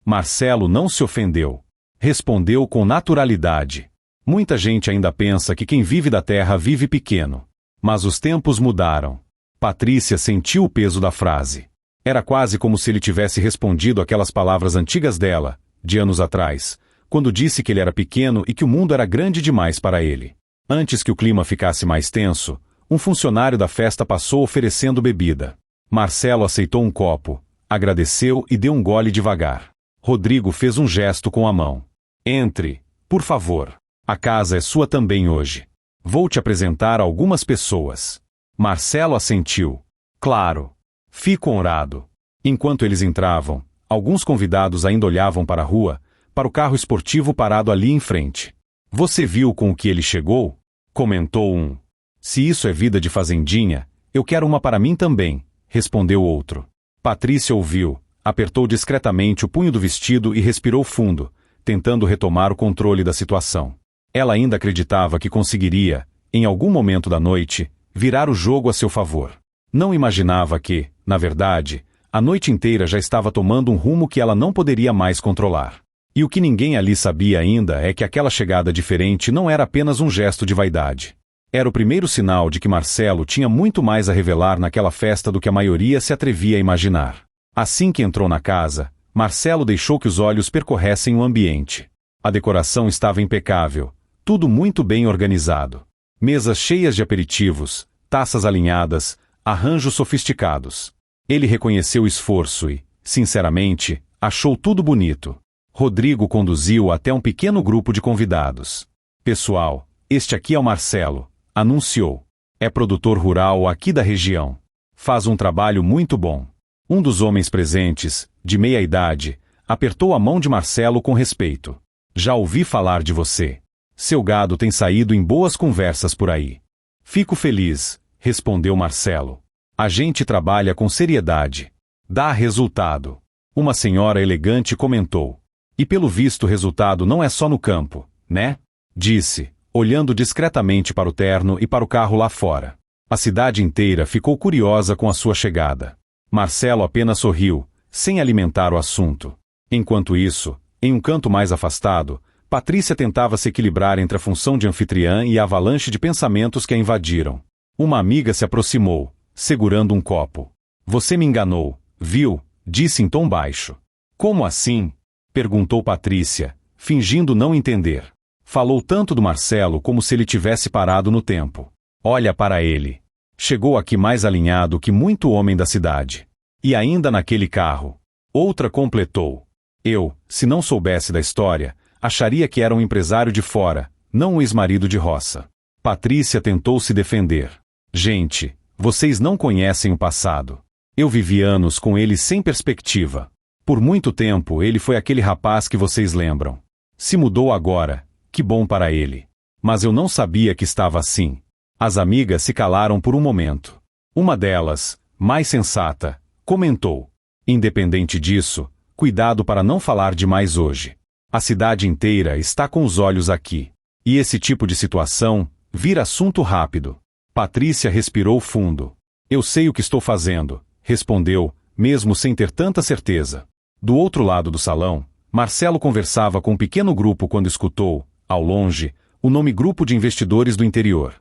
Marcelo não se ofendeu. Respondeu com naturalidade. Muita gente ainda pensa que quem vive da terra vive pequeno. Mas os tempos mudaram. Patrícia sentiu o peso da frase. Era quase como se ele tivesse respondido aquelas palavras antigas dela, de anos atrás, quando disse que ele era pequeno e que o mundo era grande demais para ele. Antes que o clima ficasse mais tenso, um funcionário da festa passou oferecendo bebida. Marcelo aceitou um copo, agradeceu e deu um gole devagar. Rodrigo fez um gesto com a mão. Entre, por favor. A casa é sua também hoje. Vou te apresentar algumas pessoas. Marcelo assentiu. Claro. Fico honrado. Enquanto eles entravam, alguns convidados ainda olhavam para a rua, para o carro esportivo parado ali em frente. Você viu com o que ele chegou? Comentou um. Se isso é vida de fazendinha, eu quero uma para mim também, respondeu outro. Patrícia ouviu, apertou discretamente o punho do vestido e respirou fundo, tentando retomar o controle da situação. Ela ainda acreditava que conseguiria, em algum momento da noite, virar o jogo a seu favor. Não imaginava que, na verdade, a noite inteira já estava tomando um rumo que ela não poderia mais controlar. E o que ninguém ali sabia ainda é que aquela chegada diferente não era apenas um gesto de vaidade. Era o primeiro sinal de que Marcelo tinha muito mais a revelar naquela festa do que a maioria se atrevia a imaginar. Assim que entrou na casa, Marcelo deixou que os olhos percorressem o ambiente. A decoração estava impecável, tudo muito bem organizado. Mesas cheias de aperitivos, taças alinhadas, arranjos sofisticados. Ele reconheceu o esforço e, sinceramente, achou tudo bonito. Rodrigo conduziu até um pequeno grupo de convidados. Pessoal, este aqui é o Marcelo, anunciou. É produtor rural aqui da região. Faz um trabalho muito bom. Um dos homens presentes, de meia idade, apertou a mão de Marcelo com respeito. Já ouvi falar de você. Seu gado tem saído em boas conversas por aí. Fico feliz, respondeu Marcelo. A gente trabalha com seriedade. Dá resultado. Uma senhora elegante comentou. E pelo visto o resultado não é só no campo, né? Disse, olhando discretamente para o terno e para o carro lá fora. A cidade inteira ficou curiosa com a sua chegada. Marcelo apenas sorriu, sem alimentar o assunto. Enquanto isso, em um canto mais afastado, Patrícia tentava se equilibrar entre a função de anfitriã e a avalanche de pensamentos que a invadiram. Uma amiga se aproximou, segurando um copo. Você me enganou, viu? Disse em tom baixo. Como assim? Perguntou Patrícia, fingindo não entender. Falou tanto do Marcelo como se ele tivesse parado no tempo. Olha para ele. Chegou aqui mais alinhado que muito homem da cidade. E ainda naquele carro. Outra completou. Eu, se não soubesse da história, acharia que era um empresário de fora, não um ex-marido de roça. Patrícia tentou se defender. Gente, vocês não conhecem o passado. Eu vivi anos com ele sem perspectiva. Por muito tempo ele foi aquele rapaz que vocês lembram. Se mudou agora, que bom para ele. Mas eu não sabia que estava assim. As amigas se calaram por um momento. Uma delas, mais sensata, comentou. Independente disso, cuidado para não falar demais hoje. A cidade inteira está com os olhos aqui. E esse tipo de situação vira assunto rápido. Patrícia respirou fundo. Eu sei o que estou fazendo, respondeu, mesmo sem ter tanta certeza. Do outro lado do salão, Marcelo conversava com um pequeno grupo quando escutou, ao longe, o nome Grupo de Investidores do Interior.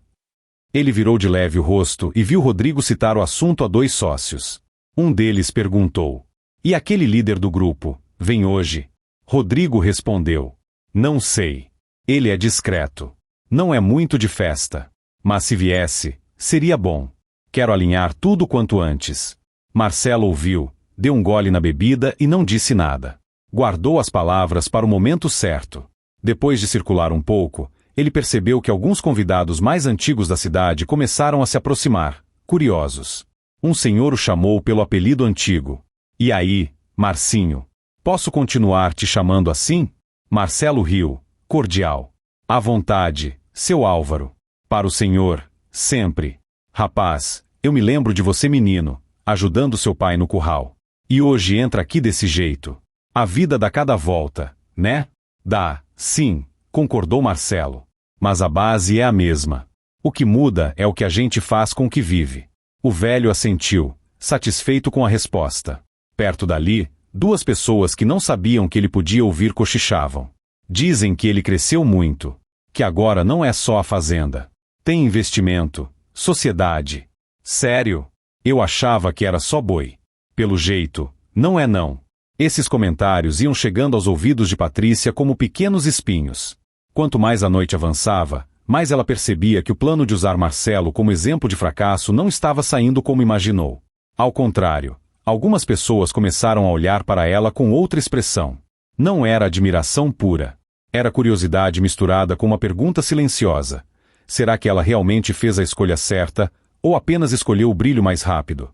Ele virou de leve o rosto e viu Rodrigo citar o assunto a dois sócios. Um deles perguntou. E aquele líder do grupo, vem hoje? Rodrigo respondeu. Não sei. Ele é discreto. Não é muito de festa. Mas se viesse, seria bom. Quero alinhar tudo quanto antes. Marcelo ouviu, deu um gole na bebida e não disse nada. Guardou as palavras para o momento certo. Depois de circular um pouco, ele percebeu que alguns convidados mais antigos da cidade começaram a se aproximar, curiosos. Um senhor o chamou pelo apelido antigo. E aí, Marcinho? Posso continuar te chamando assim? Marcelo riu, cordial. À vontade, seu Álvaro. Para o senhor, sempre. Rapaz, eu me lembro de você menino, ajudando seu pai no curral. E hoje entra aqui desse jeito. A vida dá cada volta, né? Dá, sim, concordou Marcelo. Mas a base é a mesma. O que muda é o que a gente faz com o que vive. O velho assentiu, satisfeito com a resposta. Perto dali, duas pessoas que não sabiam que ele podia ouvir cochichavam. Dizem que ele cresceu muito. Que agora não é só a fazenda. Tem investimento, sociedade. Sério? Eu achava que era só boi. Pelo jeito, não é não. Esses comentários iam chegando aos ouvidos de Patrícia como pequenos espinhos. Quanto mais a noite avançava, mais ela percebia que o plano de usar Marcelo como exemplo de fracasso não estava saindo como imaginou. Ao contrário, algumas pessoas começaram a olhar para ela com outra expressão. Não era admiração pura. Era curiosidade misturada com uma pergunta silenciosa. Será que ela realmente fez a escolha certa, ou apenas escolheu o brilho mais rápido?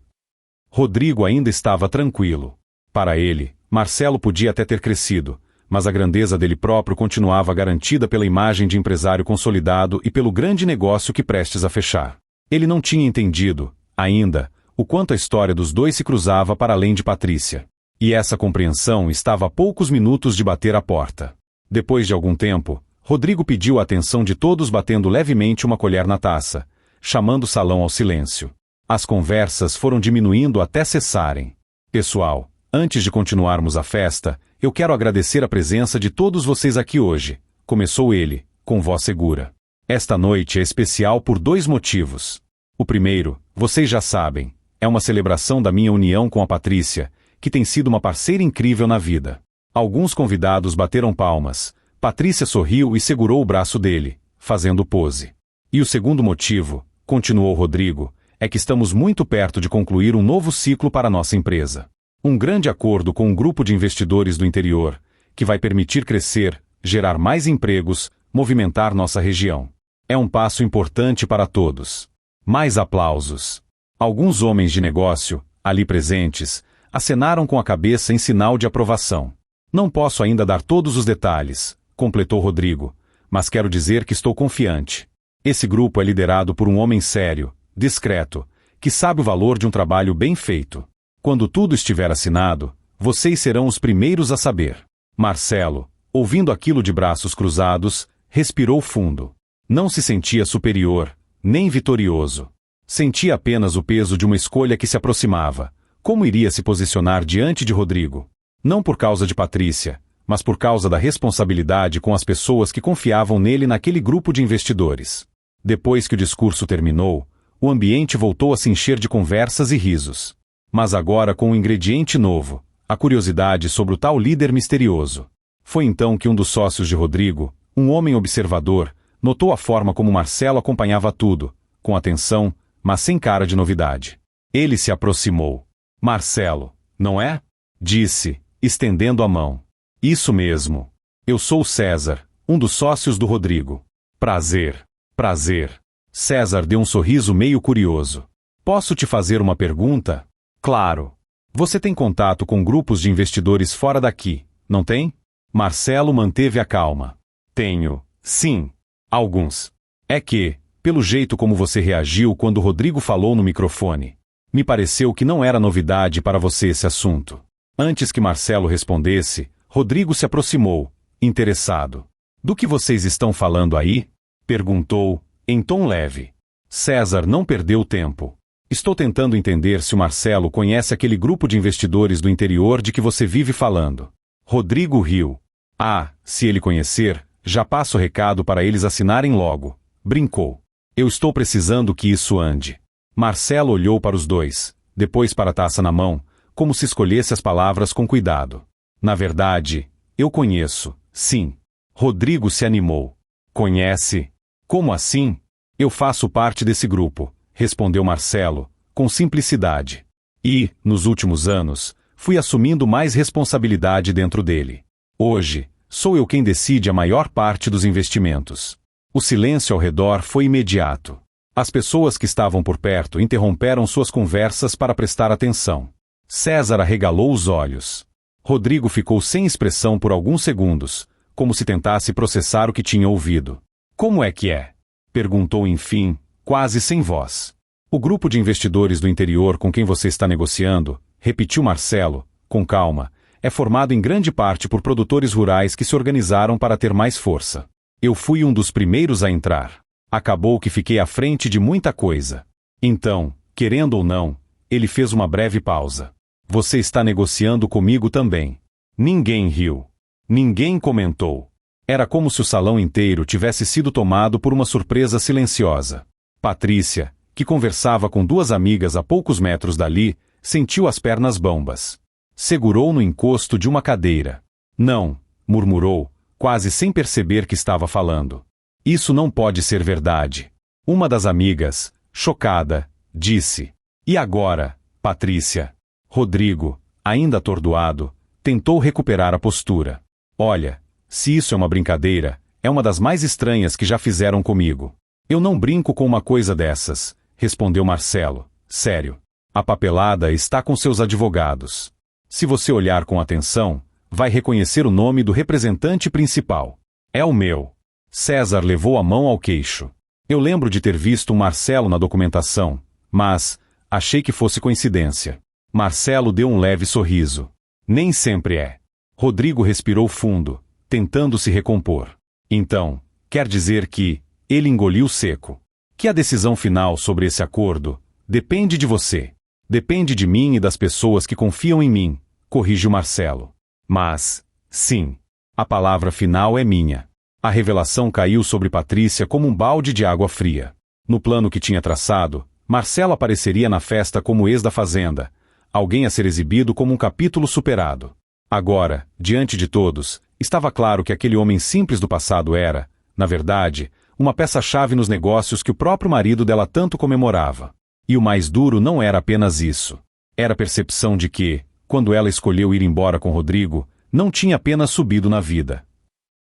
Rodrigo ainda estava tranquilo. Para ele, Marcelo podia até ter crescido, mas a grandeza dele próprio continuava garantida pela imagem de empresário consolidado e pelo grande negócio que prestes a fechar. Ele não tinha entendido, ainda, o quanto a história dos dois se cruzava para além de Patrícia. E essa compreensão estava a poucos minutos de bater à porta. Depois de algum tempo, Rodrigo pediu a atenção de todos batendo levemente uma colher na taça, chamando o salão ao silêncio. As conversas foram diminuindo até cessarem. Pessoal, antes de continuarmos a festa, eu quero agradecer a presença de todos vocês aqui hoje, começou ele, com voz segura. Esta noite é especial por dois motivos. O primeiro, vocês já sabem, é uma celebração da minha união com a Patrícia, que tem sido uma parceira incrível na vida. Alguns convidados bateram palmas, Patrícia sorriu e segurou o braço dele, fazendo pose. E o segundo motivo, continuou Rodrigo, é que estamos muito perto de concluir um novo ciclo para nossa empresa. Um grande acordo com um grupo de investidores do interior, que vai permitir crescer, gerar mais empregos, movimentar nossa região. É um passo importante para todos. Mais aplausos. Alguns homens de negócio, ali presentes, acenaram com a cabeça em sinal de aprovação. Não posso ainda dar todos os detalhes, completou Rodrigo, mas quero dizer que estou confiante. Esse grupo é liderado por um homem sério, discreto, que sabe o valor de um trabalho bem feito. Quando tudo estiver assinado, vocês serão os primeiros a saber. Marcelo, ouvindo aquilo de braços cruzados, respirou fundo. Não se sentia superior, nem vitorioso. Sentia apenas o peso de uma escolha que se aproximava. Como iria se posicionar diante de Rodrigo? Não por causa de Patrícia, mas por causa da responsabilidade com as pessoas que confiavam nele naquele grupo de investidores. Depois que o discurso terminou, o ambiente voltou a se encher de conversas e risos. Mas agora com um ingrediente novo, a curiosidade sobre o tal líder misterioso. Foi então que um dos sócios de Rodrigo, um homem observador, notou a forma como Marcelo acompanhava tudo, com atenção, mas sem cara de novidade. Ele se aproximou. Marcelo, não é? Disse, estendendo a mão. Isso mesmo. Eu sou César, um dos sócios do Rodrigo. Prazer. Prazer. César deu um sorriso meio curioso. Posso te fazer uma pergunta? Claro. Você tem contato com grupos de investidores fora daqui, não tem? Marcelo manteve a calma. Tenho, sim. Alguns. É que, pelo jeito como você reagiu quando o Rodrigo falou no microfone, me pareceu que não era novidade para você esse assunto. Antes que Marcelo respondesse, Rodrigo se aproximou, interessado. Do que vocês estão falando aí? Perguntou, em tom leve. César não perdeu tempo. Estou tentando entender se o Marcelo conhece aquele grupo de investidores do interior de que você vive falando. Rodrigo riu. Ah, se ele conhecer, já passo o recado para eles assinarem logo. Brincou. Eu estou precisando que isso ande. Marcelo olhou para os dois, depois para a taça na mão, como se escolhesse as palavras com cuidado. Na verdade, eu conheço, sim. Rodrigo se animou. Conhece? Como assim? Eu faço parte desse grupo, respondeu Marcelo, com simplicidade. E, nos últimos anos, fui assumindo mais responsabilidade dentro dele. Hoje, sou eu quem decide a maior parte dos investimentos. O silêncio ao redor foi imediato. As pessoas que estavam por perto interromperam suas conversas para prestar atenção. César arregalou os olhos. Rodrigo ficou sem expressão por alguns segundos, como se tentasse processar o que tinha ouvido. Como é que é? Perguntou enfim, quase sem voz. O grupo de investidores do interior com quem você está negociando, repetiu Marcelo, com calma, é formado em grande parte por produtores rurais que se organizaram para ter mais força. Eu fui um dos primeiros a entrar. Acabou que fiquei à frente de muita coisa. Então, querendo ou não, ele fez uma breve pausa. Você está negociando comigo também. Ninguém riu. Ninguém comentou. Era como se o salão inteiro tivesse sido tomado por uma surpresa silenciosa. Patrícia, que conversava com duas amigas a poucos metros dali, sentiu as pernas bambas. Segurou no encosto de uma cadeira. Não, murmurou, quase sem perceber que estava falando. Isso não pode ser verdade. Uma das amigas, chocada, disse. E agora, Patrícia? Rodrigo, ainda atordoado, tentou recuperar a postura. Olha, se isso é uma brincadeira, é uma das mais estranhas que já fizeram comigo. Eu não brinco com uma coisa dessas, respondeu Marcelo. Sério. A papelada está com seus advogados. Se você olhar com atenção, vai reconhecer o nome do representante principal. É o meu. César levou a mão ao queixo. Eu lembro de ter visto um Marcelo na documentação, mas achei que fosse coincidência. Marcelo deu um leve sorriso. Nem sempre é. Rodrigo respirou fundo, tentando se recompor. Então, quer dizer que ele engoliu seco. Que a decisão final sobre esse acordo depende de você. Depende de mim e das pessoas que confiam em mim, corrigiu Marcelo. Mas, sim, a palavra final é minha. A revelação caiu sobre Patrícia como um balde de água fria. No plano que tinha traçado, Marcelo apareceria na festa como ex da fazenda, alguém a ser exibido como um capítulo superado. Agora, diante de todos, estava claro que aquele homem simples do passado era, na verdade, uma peça-chave nos negócios que o próprio marido dela tanto comemorava. E o mais duro não era apenas isso. Era a percepção de que, quando ela escolheu ir embora com Rodrigo, não tinha apenas subido na vida.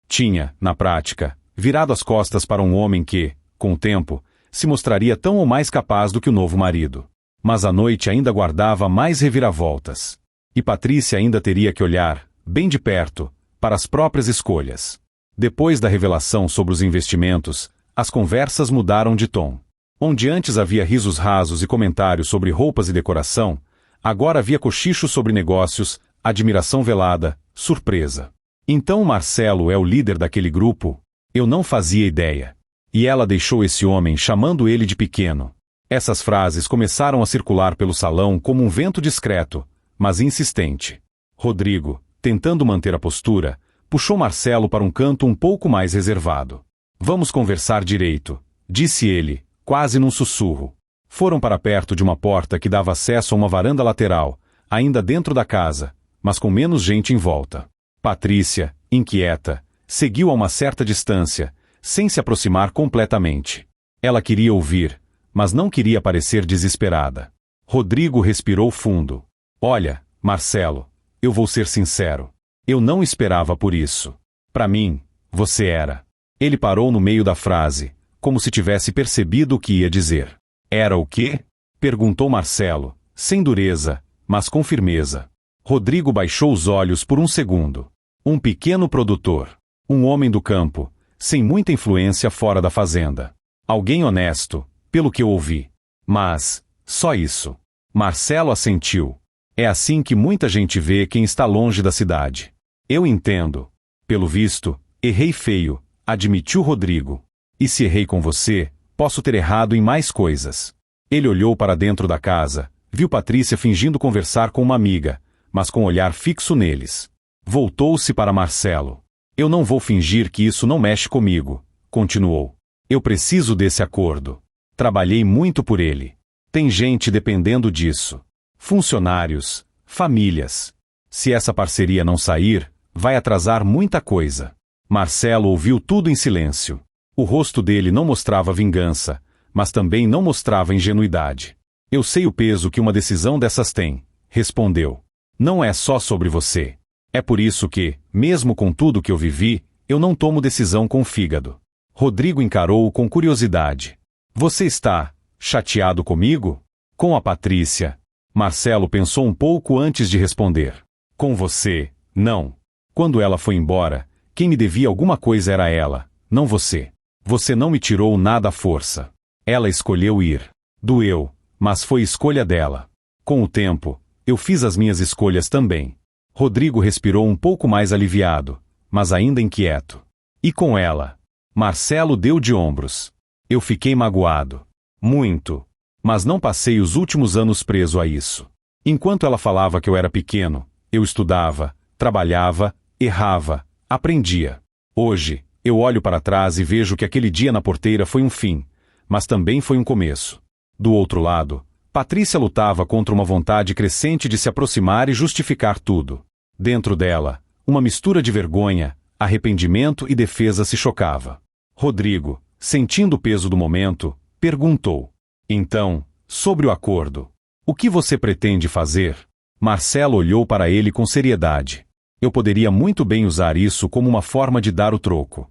Tinha, na prática, virado as costas para um homem que, com o tempo, se mostraria tão ou mais capaz do que o novo marido. Mas a noite ainda guardava mais reviravoltas. E Patrícia ainda teria que olhar, bem de perto, para as próprias escolhas. Depois da revelação sobre os investimentos, as conversas mudaram de tom. Onde antes havia risos rasos e comentários sobre roupas e decoração, agora havia cochichos sobre negócios, admiração velada, surpresa. Então Marcelo é o líder daquele grupo? Eu não fazia ideia. E ela deixou esse homem chamando ele de pequeno. Essas frases começaram a circular pelo salão como um vento discreto, mas insistente. Rodrigo, tentando manter a postura, puxou Marcelo para um canto um pouco mais reservado. Vamos conversar direito, disse ele, quase num sussurro. Foram para perto de uma porta que dava acesso a uma varanda lateral, ainda dentro da casa, mas com menos gente em volta. Patrícia, inquieta, seguiu a uma certa distância, sem se aproximar completamente. Ela queria ouvir, mas não queria parecer desesperada. Rodrigo respirou fundo. Olha, Marcelo, eu vou ser sincero. Eu não esperava por isso. Para mim, você era. Ele parou no meio da frase, como se tivesse percebido o que ia dizer. Era o quê? Perguntou Marcelo, sem dureza, mas com firmeza. Rodrigo baixou os olhos por um segundo. Um pequeno produtor. Um homem do campo, sem muita influência fora da fazenda. Alguém honesto, pelo que eu ouvi. Mas, só isso. Marcelo assentiu. É assim que muita gente vê quem está longe da cidade. Eu entendo. Pelo visto, errei feio, admitiu Rodrigo. E se errei com você, posso ter errado em mais coisas. Ele olhou para dentro da casa, viu Patrícia fingindo conversar com uma amiga, mas com um olhar fixo neles. Voltou-se para Marcelo. Eu não vou fingir que isso não mexe comigo, continuou. Eu preciso desse acordo. Trabalhei muito por ele. Tem gente dependendo disso. Funcionários, famílias. Se essa parceria não sair, vai atrasar muita coisa. Marcelo ouviu tudo em silêncio. O rosto dele não mostrava vingança, mas também não mostrava ingenuidade. Eu sei o peso que uma decisão dessas tem, respondeu. Não é só sobre você. É por isso que, mesmo com tudo que eu vivi, eu não tomo decisão com o fígado. Rodrigo encarou-o com curiosidade. Você está chateado comigo? Com a Patrícia. Marcelo pensou um pouco antes de responder. Com você, não. Quando ela foi embora, quem me devia alguma coisa era ela, não você. Você não me tirou nada à força. Ela escolheu ir. Doeu, mas foi escolha dela. Com o tempo, eu fiz as minhas escolhas também. Rodrigo respirou um pouco mais aliviado, mas ainda inquieto. E com ela? Marcelo deu de ombros. Eu fiquei magoado. Muito. Mas não passei os últimos anos preso a isso. Enquanto ela falava que eu era pequeno, eu estudava, trabalhava, errava, aprendia. Hoje, eu olho para trás e vejo que aquele dia na porteira foi um fim, mas também foi um começo. Do outro lado, Patrícia lutava contra uma vontade crescente de se aproximar e justificar tudo. Dentro dela, uma mistura de vergonha, arrependimento e defesa se chocava. Rodrigo, sentindo o peso do momento, perguntou. Então, sobre o acordo. O que você pretende fazer? Marcelo olhou para ele com seriedade. Eu poderia muito bem usar isso como uma forma de dar o troco.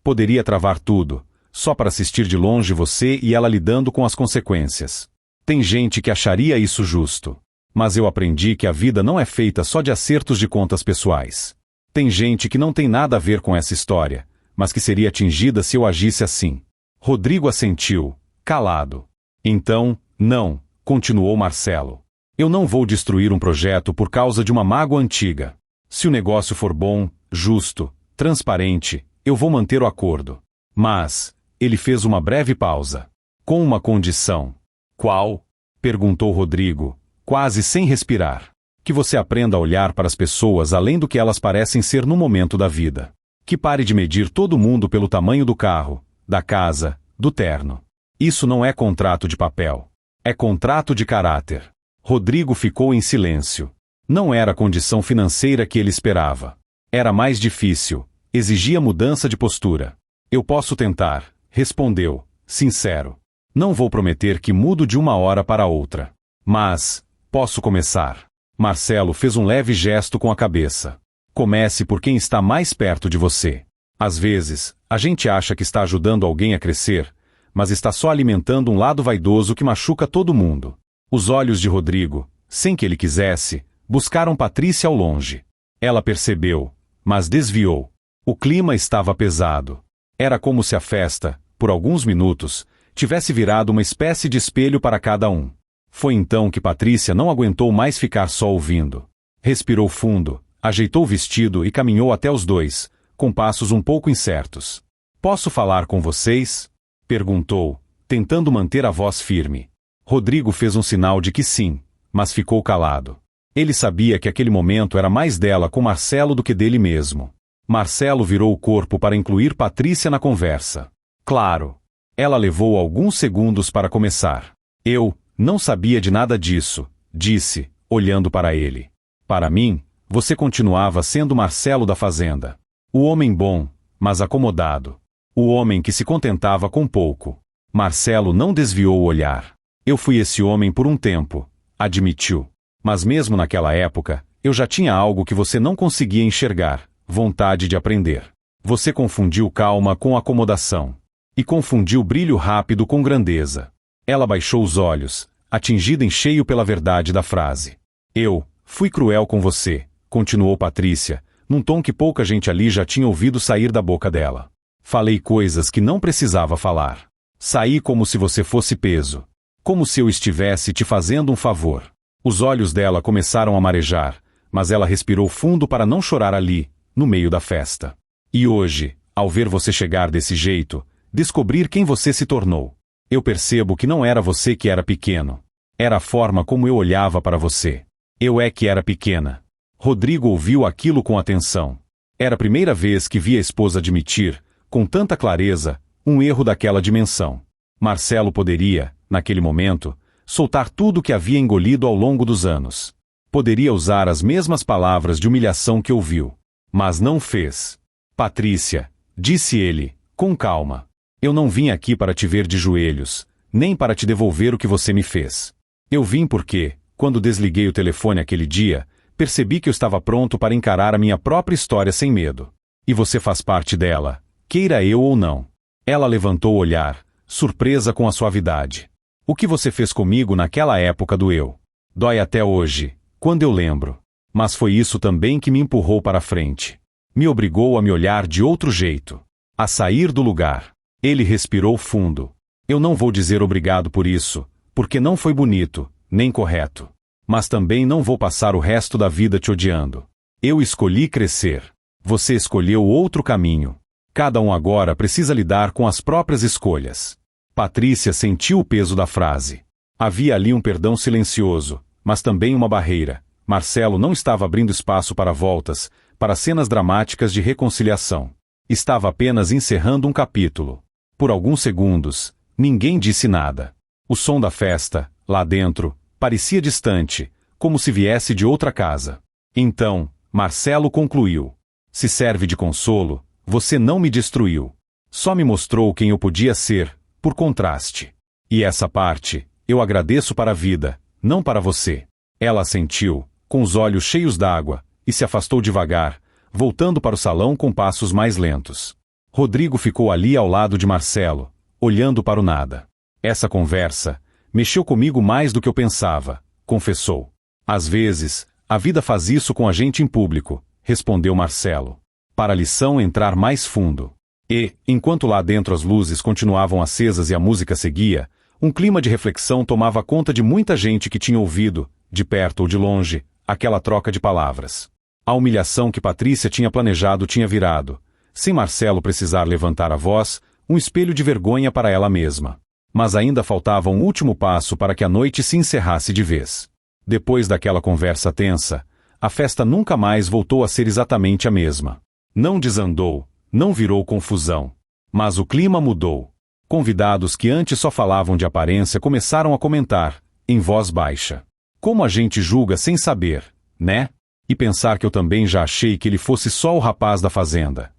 Poderia travar tudo, só para assistir de longe você e ela lidando com as consequências. Tem gente que acharia isso justo. Mas eu aprendi que a vida não é feita só de acertos de contas pessoais. Tem gente que não tem nada a ver com essa história, mas que seria atingida se eu agisse assim. Rodrigo assentiu, calado. Então, não, continuou Marcelo. Eu não vou destruir um projeto por causa de uma mágoa antiga. Se o negócio for bom, justo, transparente, eu vou manter o acordo. Mas, ele fez uma breve pausa. Com uma condição. Qual? Perguntou Rodrigo, quase sem respirar. Que você aprenda a olhar para as pessoas além do que elas parecem ser no momento da vida. Que pare de medir todo mundo pelo tamanho do carro, da casa, do terno. Isso não é contrato de papel. É contrato de caráter. Rodrigo ficou em silêncio. Não era a condição financeira que ele esperava. Era mais difícil, exigia mudança de postura. Eu posso tentar, respondeu, sincero. Não vou prometer que mudo de uma hora para outra. Mas, posso começar. Marcelo fez um leve gesto com a cabeça. Comece por quem está mais perto de você. Às vezes, a gente acha que está ajudando alguém a crescer, mas está só alimentando um lado vaidoso que machuca todo mundo. Os olhos de Rodrigo, sem que ele quisesse, buscaram Patrícia ao longe. Ela percebeu, mas desviou. O clima estava pesado. Era como se a festa, por alguns minutos, tivesse virado uma espécie de espelho para cada um. Foi então que Patrícia não aguentou mais ficar só ouvindo. Respirou fundo, ajeitou o vestido e caminhou até os dois, com passos um pouco incertos. "Posso falar com vocês?" perguntou, tentando manter a voz firme. Rodrigo fez um sinal de que sim, mas ficou calado. Ele sabia que aquele momento era mais dela com Marcelo do que dele mesmo. Marcelo virou o corpo para incluir Patrícia na conversa. Claro. Ela levou alguns segundos para começar. "Eu não sabia de nada disso", disse, olhando para ele. "Para mim, você continuava sendo Marcelo da fazenda. O homem bom, mas acomodado. O homem que se contentava com pouco." Marcelo não desviou o olhar. "Eu fui esse homem por um tempo", admitiu. "Mas mesmo naquela época, eu já tinha algo que você não conseguia enxergar, vontade de aprender. Você confundiu calma com acomodação. E confundiu brilho rápido com grandeza." Ela baixou os olhos, atingida em cheio pela verdade da frase. "Eu fui cruel com você", continuou Patrícia, num tom que pouca gente ali já tinha ouvido sair da boca dela. "Falei coisas que não precisava falar. Saí como se você fosse peso. Como se eu estivesse te fazendo um favor." Os olhos dela começaram a marejar, mas ela respirou fundo para não chorar ali, no meio da festa. "E hoje, ao ver você chegar desse jeito, descobrir quem você se tornou, eu percebo que não era você que era pequeno. Era a forma como eu olhava para você. Eu é que era pequena." Rodrigo ouviu aquilo com atenção. Era a primeira vez que via a esposa admitir, com tanta clareza, um erro daquela dimensão. Marcelo poderia, naquele momento, soltar tudo o que havia engolido ao longo dos anos. Poderia usar as mesmas palavras de humilhação que ouviu. Mas não fez. "Patrícia", disse ele, com calma, "eu não vim aqui para te ver de joelhos, nem para te devolver o que você me fez. Eu vim porque, quando desliguei o telefone aquele dia, percebi que eu estava pronto para encarar a minha própria história sem medo. E você faz parte dela, queira eu ou não." Ela levantou o olhar, surpresa com a suavidade. "O que você fez comigo naquela época doeu. Dói até hoje, quando eu lembro. Mas foi isso também que me empurrou para frente. Me obrigou a me olhar de outro jeito. A sair do lugar." Ele respirou fundo. "Eu não vou dizer obrigado por isso, porque não foi bonito, nem correto. Mas também não vou passar o resto da vida te odiando. Eu escolhi crescer. Você escolheu outro caminho. Cada um agora precisa lidar com as próprias escolhas." Patrícia sentiu o peso da frase. Havia ali um perdão silencioso, mas também uma barreira. Marcelo não estava abrindo espaço para voltas, para cenas dramáticas de reconciliação. Estava apenas encerrando um capítulo. Por alguns segundos, ninguém disse nada. O som da festa, lá dentro, parecia distante, como se viesse de outra casa. Então, Marcelo concluiu: "Se serve de consolo, você não me destruiu. Só me mostrou quem eu podia ser, por contraste. E essa parte, eu agradeço para a vida, não para você." Ela assentiu, com os olhos cheios d'água, e se afastou devagar, voltando para o salão com passos mais lentos. Rodrigo ficou ali ao lado de Marcelo, olhando para o nada. "Essa conversa mexeu comigo mais do que eu pensava", confessou. "Às vezes, a vida faz isso com a gente em público", respondeu Marcelo. "Para a lição entrar mais fundo." E, enquanto lá dentro as luzes continuavam acesas e a música seguia, um clima de reflexão tomava conta de muita gente que tinha ouvido, de perto ou de longe, aquela troca de palavras. A humilhação que Patrícia tinha planejado tinha virado, sem Marcelo precisar levantar a voz, um espelho de vergonha para ela mesma. Mas ainda faltava um último passo para que a noite se encerrasse de vez. Depois daquela conversa tensa, a festa nunca mais voltou a ser exatamente a mesma. Não desandou, não virou confusão. Mas o clima mudou. Convidados que antes só falavam de aparência começaram a comentar, em voz baixa: "Como a gente julga sem saber, né? E pensar que eu também já achei que ele fosse só o rapaz da fazenda."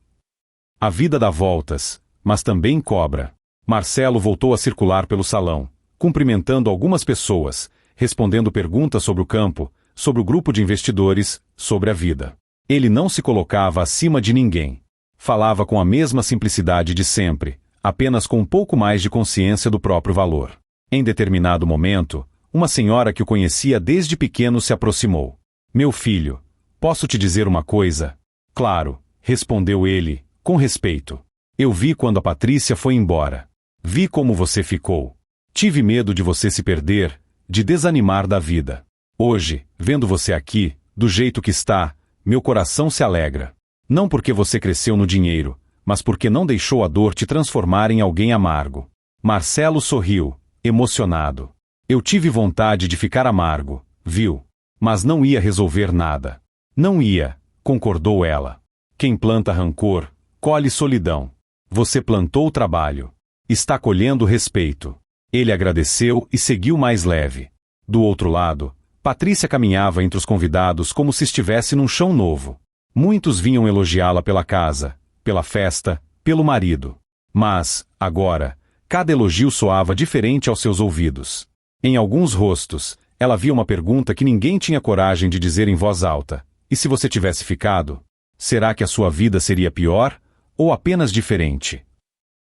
A vida dá voltas, mas também cobra. Marcelo voltou a circular pelo salão, cumprimentando algumas pessoas, respondendo perguntas sobre o campo, sobre o grupo de investidores, sobre a vida. Ele não se colocava acima de ninguém. Falava com a mesma simplicidade de sempre, apenas com um pouco mais de consciência do próprio valor. Em determinado momento, uma senhora que o conhecia desde pequeno se aproximou. Meu filho, posso te dizer uma coisa? Claro, respondeu ele, com respeito. Eu vi quando a Patrícia foi embora. Vi como você ficou. Tive medo de você se perder, de desanimar da vida. Hoje, vendo você aqui, do jeito que está, meu coração se alegra. Não porque você cresceu no dinheiro, mas porque não deixou a dor te transformar em alguém amargo. Marcelo sorriu, emocionado. Eu tive vontade de ficar amargo, viu? Mas não ia resolver nada. Não ia, concordou ela. Quem planta rancor, colhe solidão. Você plantou o trabalho. Está colhendo respeito. Ele agradeceu e seguiu mais leve. Do outro lado, Patrícia caminhava entre os convidados como se estivesse num chão novo. Muitos vinham elogiá-la pela casa, pela festa, pelo marido. Mas, agora, cada elogio soava diferente aos seus ouvidos. Em alguns rostos, ela via uma pergunta que ninguém tinha coragem de dizer em voz alta. E se você tivesse ficado? Será que a sua vida seria pior? Ou apenas diferente?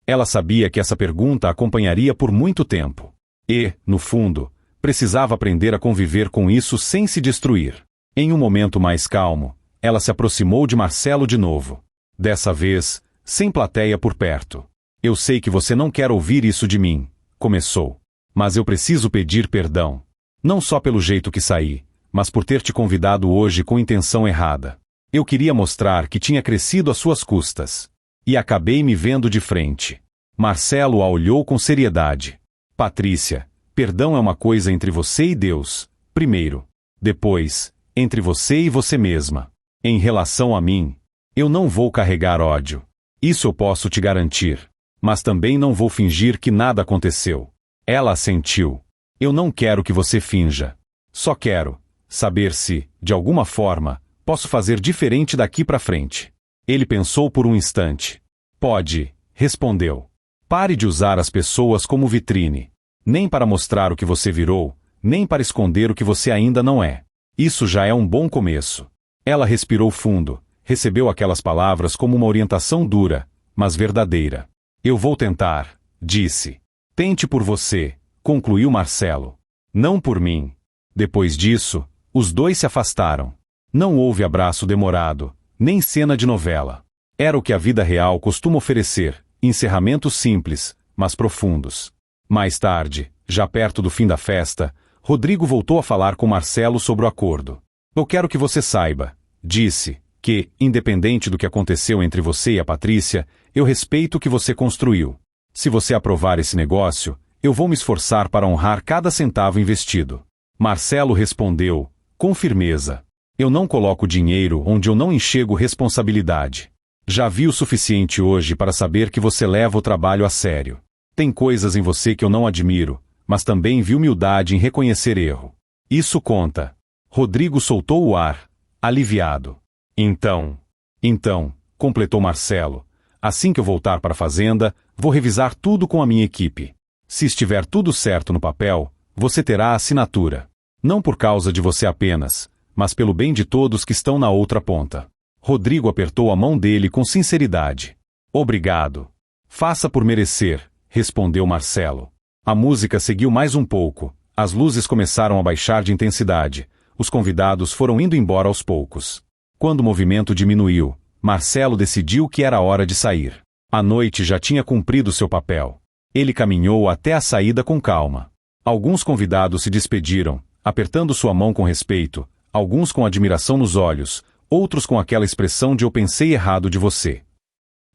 Ela sabia que essa pergunta a acompanharia por muito tempo. E, no fundo, precisava aprender a conviver com isso sem se destruir. Em um momento mais calmo, ela se aproximou de Marcelo de novo. Dessa vez, sem plateia por perto. Eu sei que você não quer ouvir isso de mim, começou. Mas eu preciso pedir perdão. Não só pelo jeito que saí, mas por ter te convidado hoje com intenção errada. Eu queria mostrar que tinha crescido às suas custas. E acabei me vendo de frente. Marcelo a olhou com seriedade. Patrícia, perdão é uma coisa entre você e Deus, primeiro. Depois, entre você e você mesma. Em relação a mim, eu não vou carregar ódio. Isso eu posso te garantir. Mas também não vou fingir que nada aconteceu. Ela assentiu. Eu não quero que você finja. Só quero saber se, de alguma forma, posso fazer diferente daqui para frente. Ele pensou por um instante. Pode, respondeu. Pare de usar as pessoas como vitrine. Nem para mostrar o que você virou, nem para esconder o que você ainda não é. Isso já é um bom começo. Ela respirou fundo, recebeu aquelas palavras como uma orientação dura, mas verdadeira. Eu vou tentar, disse. Tente por você, concluiu Marcelo. Não por mim. Depois disso, os dois se afastaram. Não houve abraço demorado, nem cena de novela. Era o que a vida real costuma oferecer, encerramentos simples, mas profundos. Mais tarde, já perto do fim da festa, Rodrigo voltou a falar com Marcelo sobre o acordo. Eu quero que você saiba, disse, que, independente do que aconteceu entre você e a Patrícia, eu respeito o que você construiu. Se você aprovar esse negócio, eu vou me esforçar para honrar cada centavo investido. Marcelo respondeu, com firmeza. Eu não coloco dinheiro onde eu não enxergo responsabilidade. Já vi o suficiente hoje para saber que você leva o trabalho a sério. Tem coisas em você que eu não admiro, mas também vi humildade em reconhecer erro. Isso conta. Rodrigo soltou o ar, aliviado. Então, completou Marcelo, assim que eu voltar para a fazenda, vou revisar tudo com a minha equipe. Se estiver tudo certo no papel, você terá a assinatura. Não por causa de você apenas, mas pelo bem de todos que estão na outra ponta. Rodrigo apertou a mão dele com sinceridade. Obrigado. Faça por merecer, respondeu Marcelo. A música seguiu mais um pouco, as luzes começaram a baixar de intensidade, os convidados foram indo embora aos poucos. Quando o movimento diminuiu, Marcelo decidiu que era hora de sair. A noite já tinha cumprido seu papel. Ele caminhou até a saída com calma. Alguns convidados se despediram, apertando sua mão com respeito, alguns com admiração nos olhos, outros com aquela expressão de eu pensei errado de você.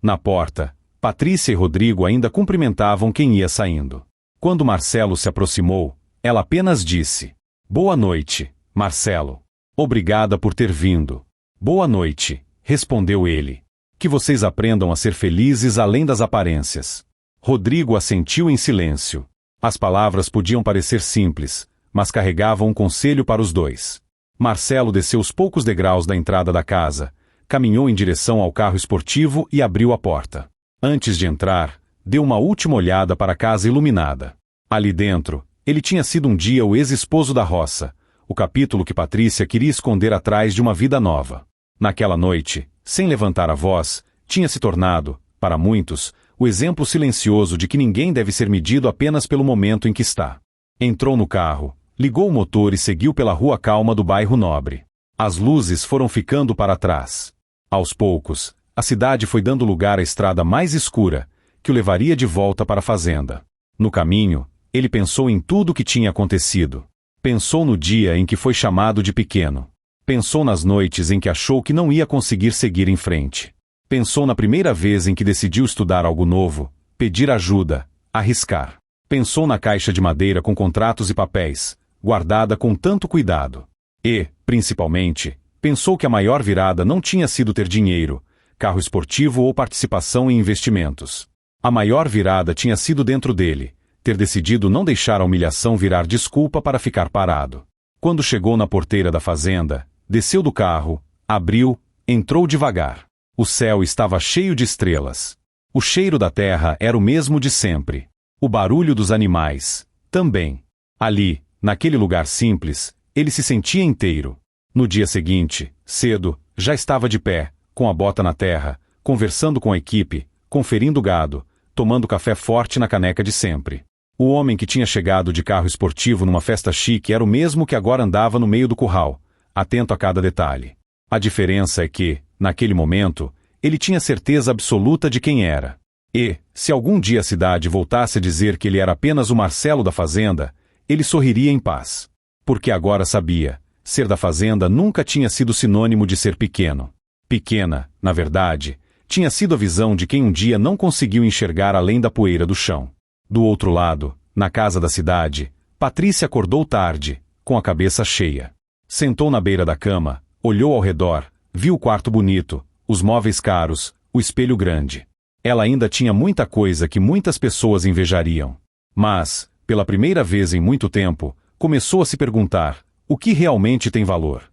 Na porta, Patrícia e Rodrigo ainda cumprimentavam quem ia saindo. Quando Marcelo se aproximou, ela apenas disse: Boa noite, Marcelo. Obrigada por ter vindo. Boa noite, respondeu ele. Que vocês aprendam a ser felizes além das aparências. Rodrigo assentiu em silêncio. As palavras podiam parecer simples, mas carregavam um conselho para os dois. Marcelo desceu os poucos degraus da entrada da casa, caminhou em direção ao carro esportivo e abriu a porta. Antes de entrar, deu uma última olhada para a casa iluminada. Ali dentro, ele tinha sido um dia o ex-esposo da roça, o capítulo que Patrícia queria esconder atrás de uma vida nova. Naquela noite, sem levantar a voz, tinha se tornado, para muitos, o exemplo silencioso de que ninguém deve ser medido apenas pelo momento em que está. Entrou no carro, ligou o motor e seguiu pela rua calma do bairro Nobre. As luzes foram ficando para trás. Aos poucos, a cidade foi dando lugar à estrada mais escura, que o levaria de volta para a fazenda. No caminho, ele pensou em tudo o que tinha acontecido. Pensou no dia em que foi chamado de pequeno. Pensou nas noites em que achou que não ia conseguir seguir em frente. Pensou na primeira vez em que decidiu estudar algo novo, pedir ajuda, arriscar. Pensou na caixa de madeira com contratos e papéis, guardada com tanto cuidado. E, principalmente, pensou que a maior virada não tinha sido ter dinheiro, carro esportivo ou participação em investimentos. A maior virada tinha sido dentro dele, ter decidido não deixar a humilhação virar desculpa para ficar parado. Quando chegou na porteira da fazenda, desceu do carro, abriu, entrou devagar. O céu estava cheio de estrelas. O cheiro da terra era o mesmo de sempre. O barulho dos animais, também. Ali, naquele lugar simples, ele se sentia inteiro. No dia seguinte, cedo, já estava de pé, com a bota na terra, conversando com a equipe, conferindo gado, tomando café forte na caneca de sempre. O homem que tinha chegado de carro esportivo numa festa chique era o mesmo que agora andava no meio do curral, atento a cada detalhe. A diferença é que, naquele momento, ele tinha certeza absoluta de quem era. E, se algum dia a cidade voltasse a dizer que ele era apenas o Marcelo da fazenda, ele sorriria em paz. Porque agora sabia, ser da fazenda nunca tinha sido sinônimo de ser pequeno. Pequena, na verdade, tinha sido a visão de quem um dia não conseguiu enxergar além da poeira do chão. Do outro lado, na casa da cidade, Patrícia acordou tarde, com a cabeça cheia. Sentou na beira da cama, olhou ao redor, viu o quarto bonito, os móveis caros, o espelho grande. Ela ainda tinha muita coisa que muitas pessoas invejariam. Mas, pela primeira vez em muito tempo, começou a se perguntar, o que realmente tem valor?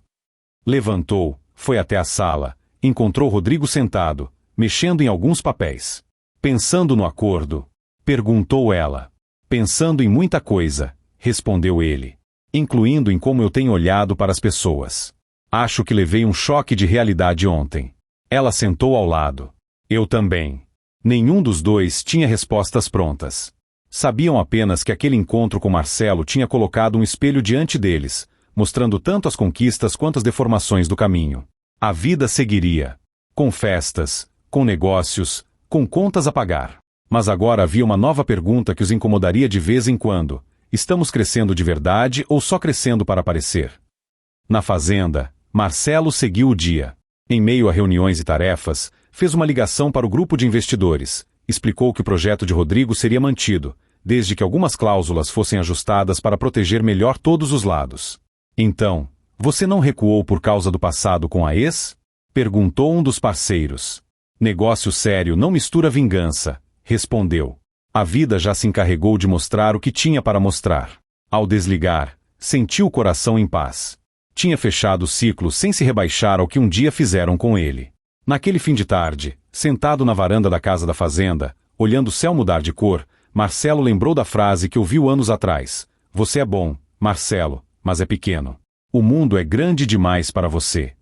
Levantou, foi até a sala, encontrou Rodrigo sentado, mexendo em alguns papéis. Pensando no acordo? Perguntou ela. Pensando em muita coisa, respondeu ele. Incluindo em como eu tenho olhado para as pessoas. Acho que levei um choque de realidade ontem. Ela sentou ao lado. Eu também. Nenhum dos dois tinha respostas prontas. Sabiam apenas que aquele encontro com Marcelo tinha colocado um espelho diante deles, mostrando tanto as conquistas quanto as deformações do caminho. A vida seguiria. Com festas, com negócios, com contas a pagar. Mas agora havia uma nova pergunta que os incomodaria de vez em quando. Estamos crescendo de verdade ou só crescendo para aparecer? Na fazenda, Marcelo seguiu o dia. Em meio a reuniões e tarefas, fez uma ligação para o grupo de investidores. Explicou que o projeto de Rodrigo seria mantido, desde que algumas cláusulas fossem ajustadas para proteger melhor todos os lados. Então, você não recuou por causa do passado com a ex? Perguntou um dos parceiros. Negócio sério não mistura vingança, respondeu. A vida já se encarregou de mostrar o que tinha para mostrar. Ao desligar, sentiu o coração em paz. Tinha fechado o ciclo sem se rebaixar ao que um dia fizeram com ele. Naquele fim de tarde, sentado na varanda da casa da fazenda, olhando o céu mudar de cor, Marcelo lembrou da frase que ouviu anos atrás. Você é bom, Marcelo, mas é pequeno. O mundo é grande demais para você.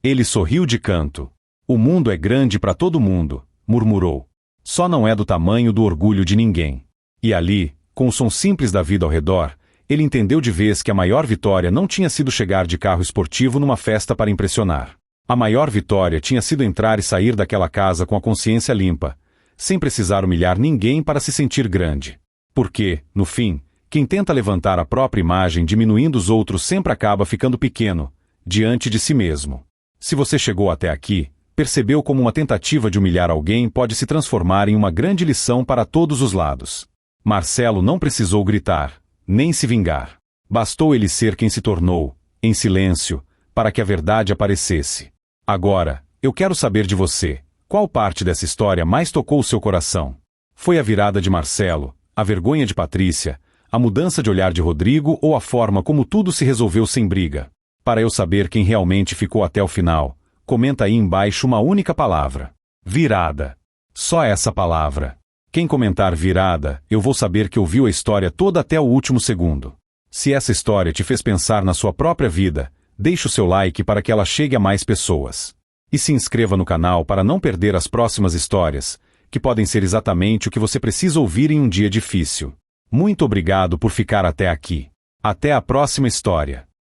Ele sorriu de canto. O mundo é grande para todo mundo, murmurou. Só não é do tamanho do orgulho de ninguém. E ali, com o som simples da vida ao redor, ele entendeu de vez que a maior vitória não tinha sido chegar de carro esportivo numa festa para impressionar. A maior vitória tinha sido entrar e sair daquela casa com a consciência limpa, sem precisar humilhar ninguém para se sentir grande. Porque, no fim, quem tenta levantar a própria imagem diminuindo os outros sempre acaba ficando pequeno, diante de si mesmo. Se você chegou até aqui, percebeu como uma tentativa de humilhar alguém pode se transformar em uma grande lição para todos os lados. Marcelo não precisou gritar, nem se vingar. Bastou ele ser quem se tornou, em silêncio, para que a verdade aparecesse. Agora, eu quero saber de você, qual parte dessa história mais tocou o seu coração? Foi a virada de Marcelo, a vergonha de Patrícia, a mudança de olhar de Rodrigo ou a forma como tudo se resolveu sem briga? Para eu saber quem realmente ficou até o final, comenta aí embaixo uma única palavra. Virada. Só essa palavra. Quem comentar virada, eu vou saber que ouviu a história toda até o último segundo. Se essa história te fez pensar na sua própria vida, deixe o seu like para que ela chegue a mais pessoas. E se inscreva no canal para não perder as próximas histórias, que podem ser exatamente o que você precisa ouvir em um dia difícil. Muito obrigado por ficar até aqui. Até a próxima história.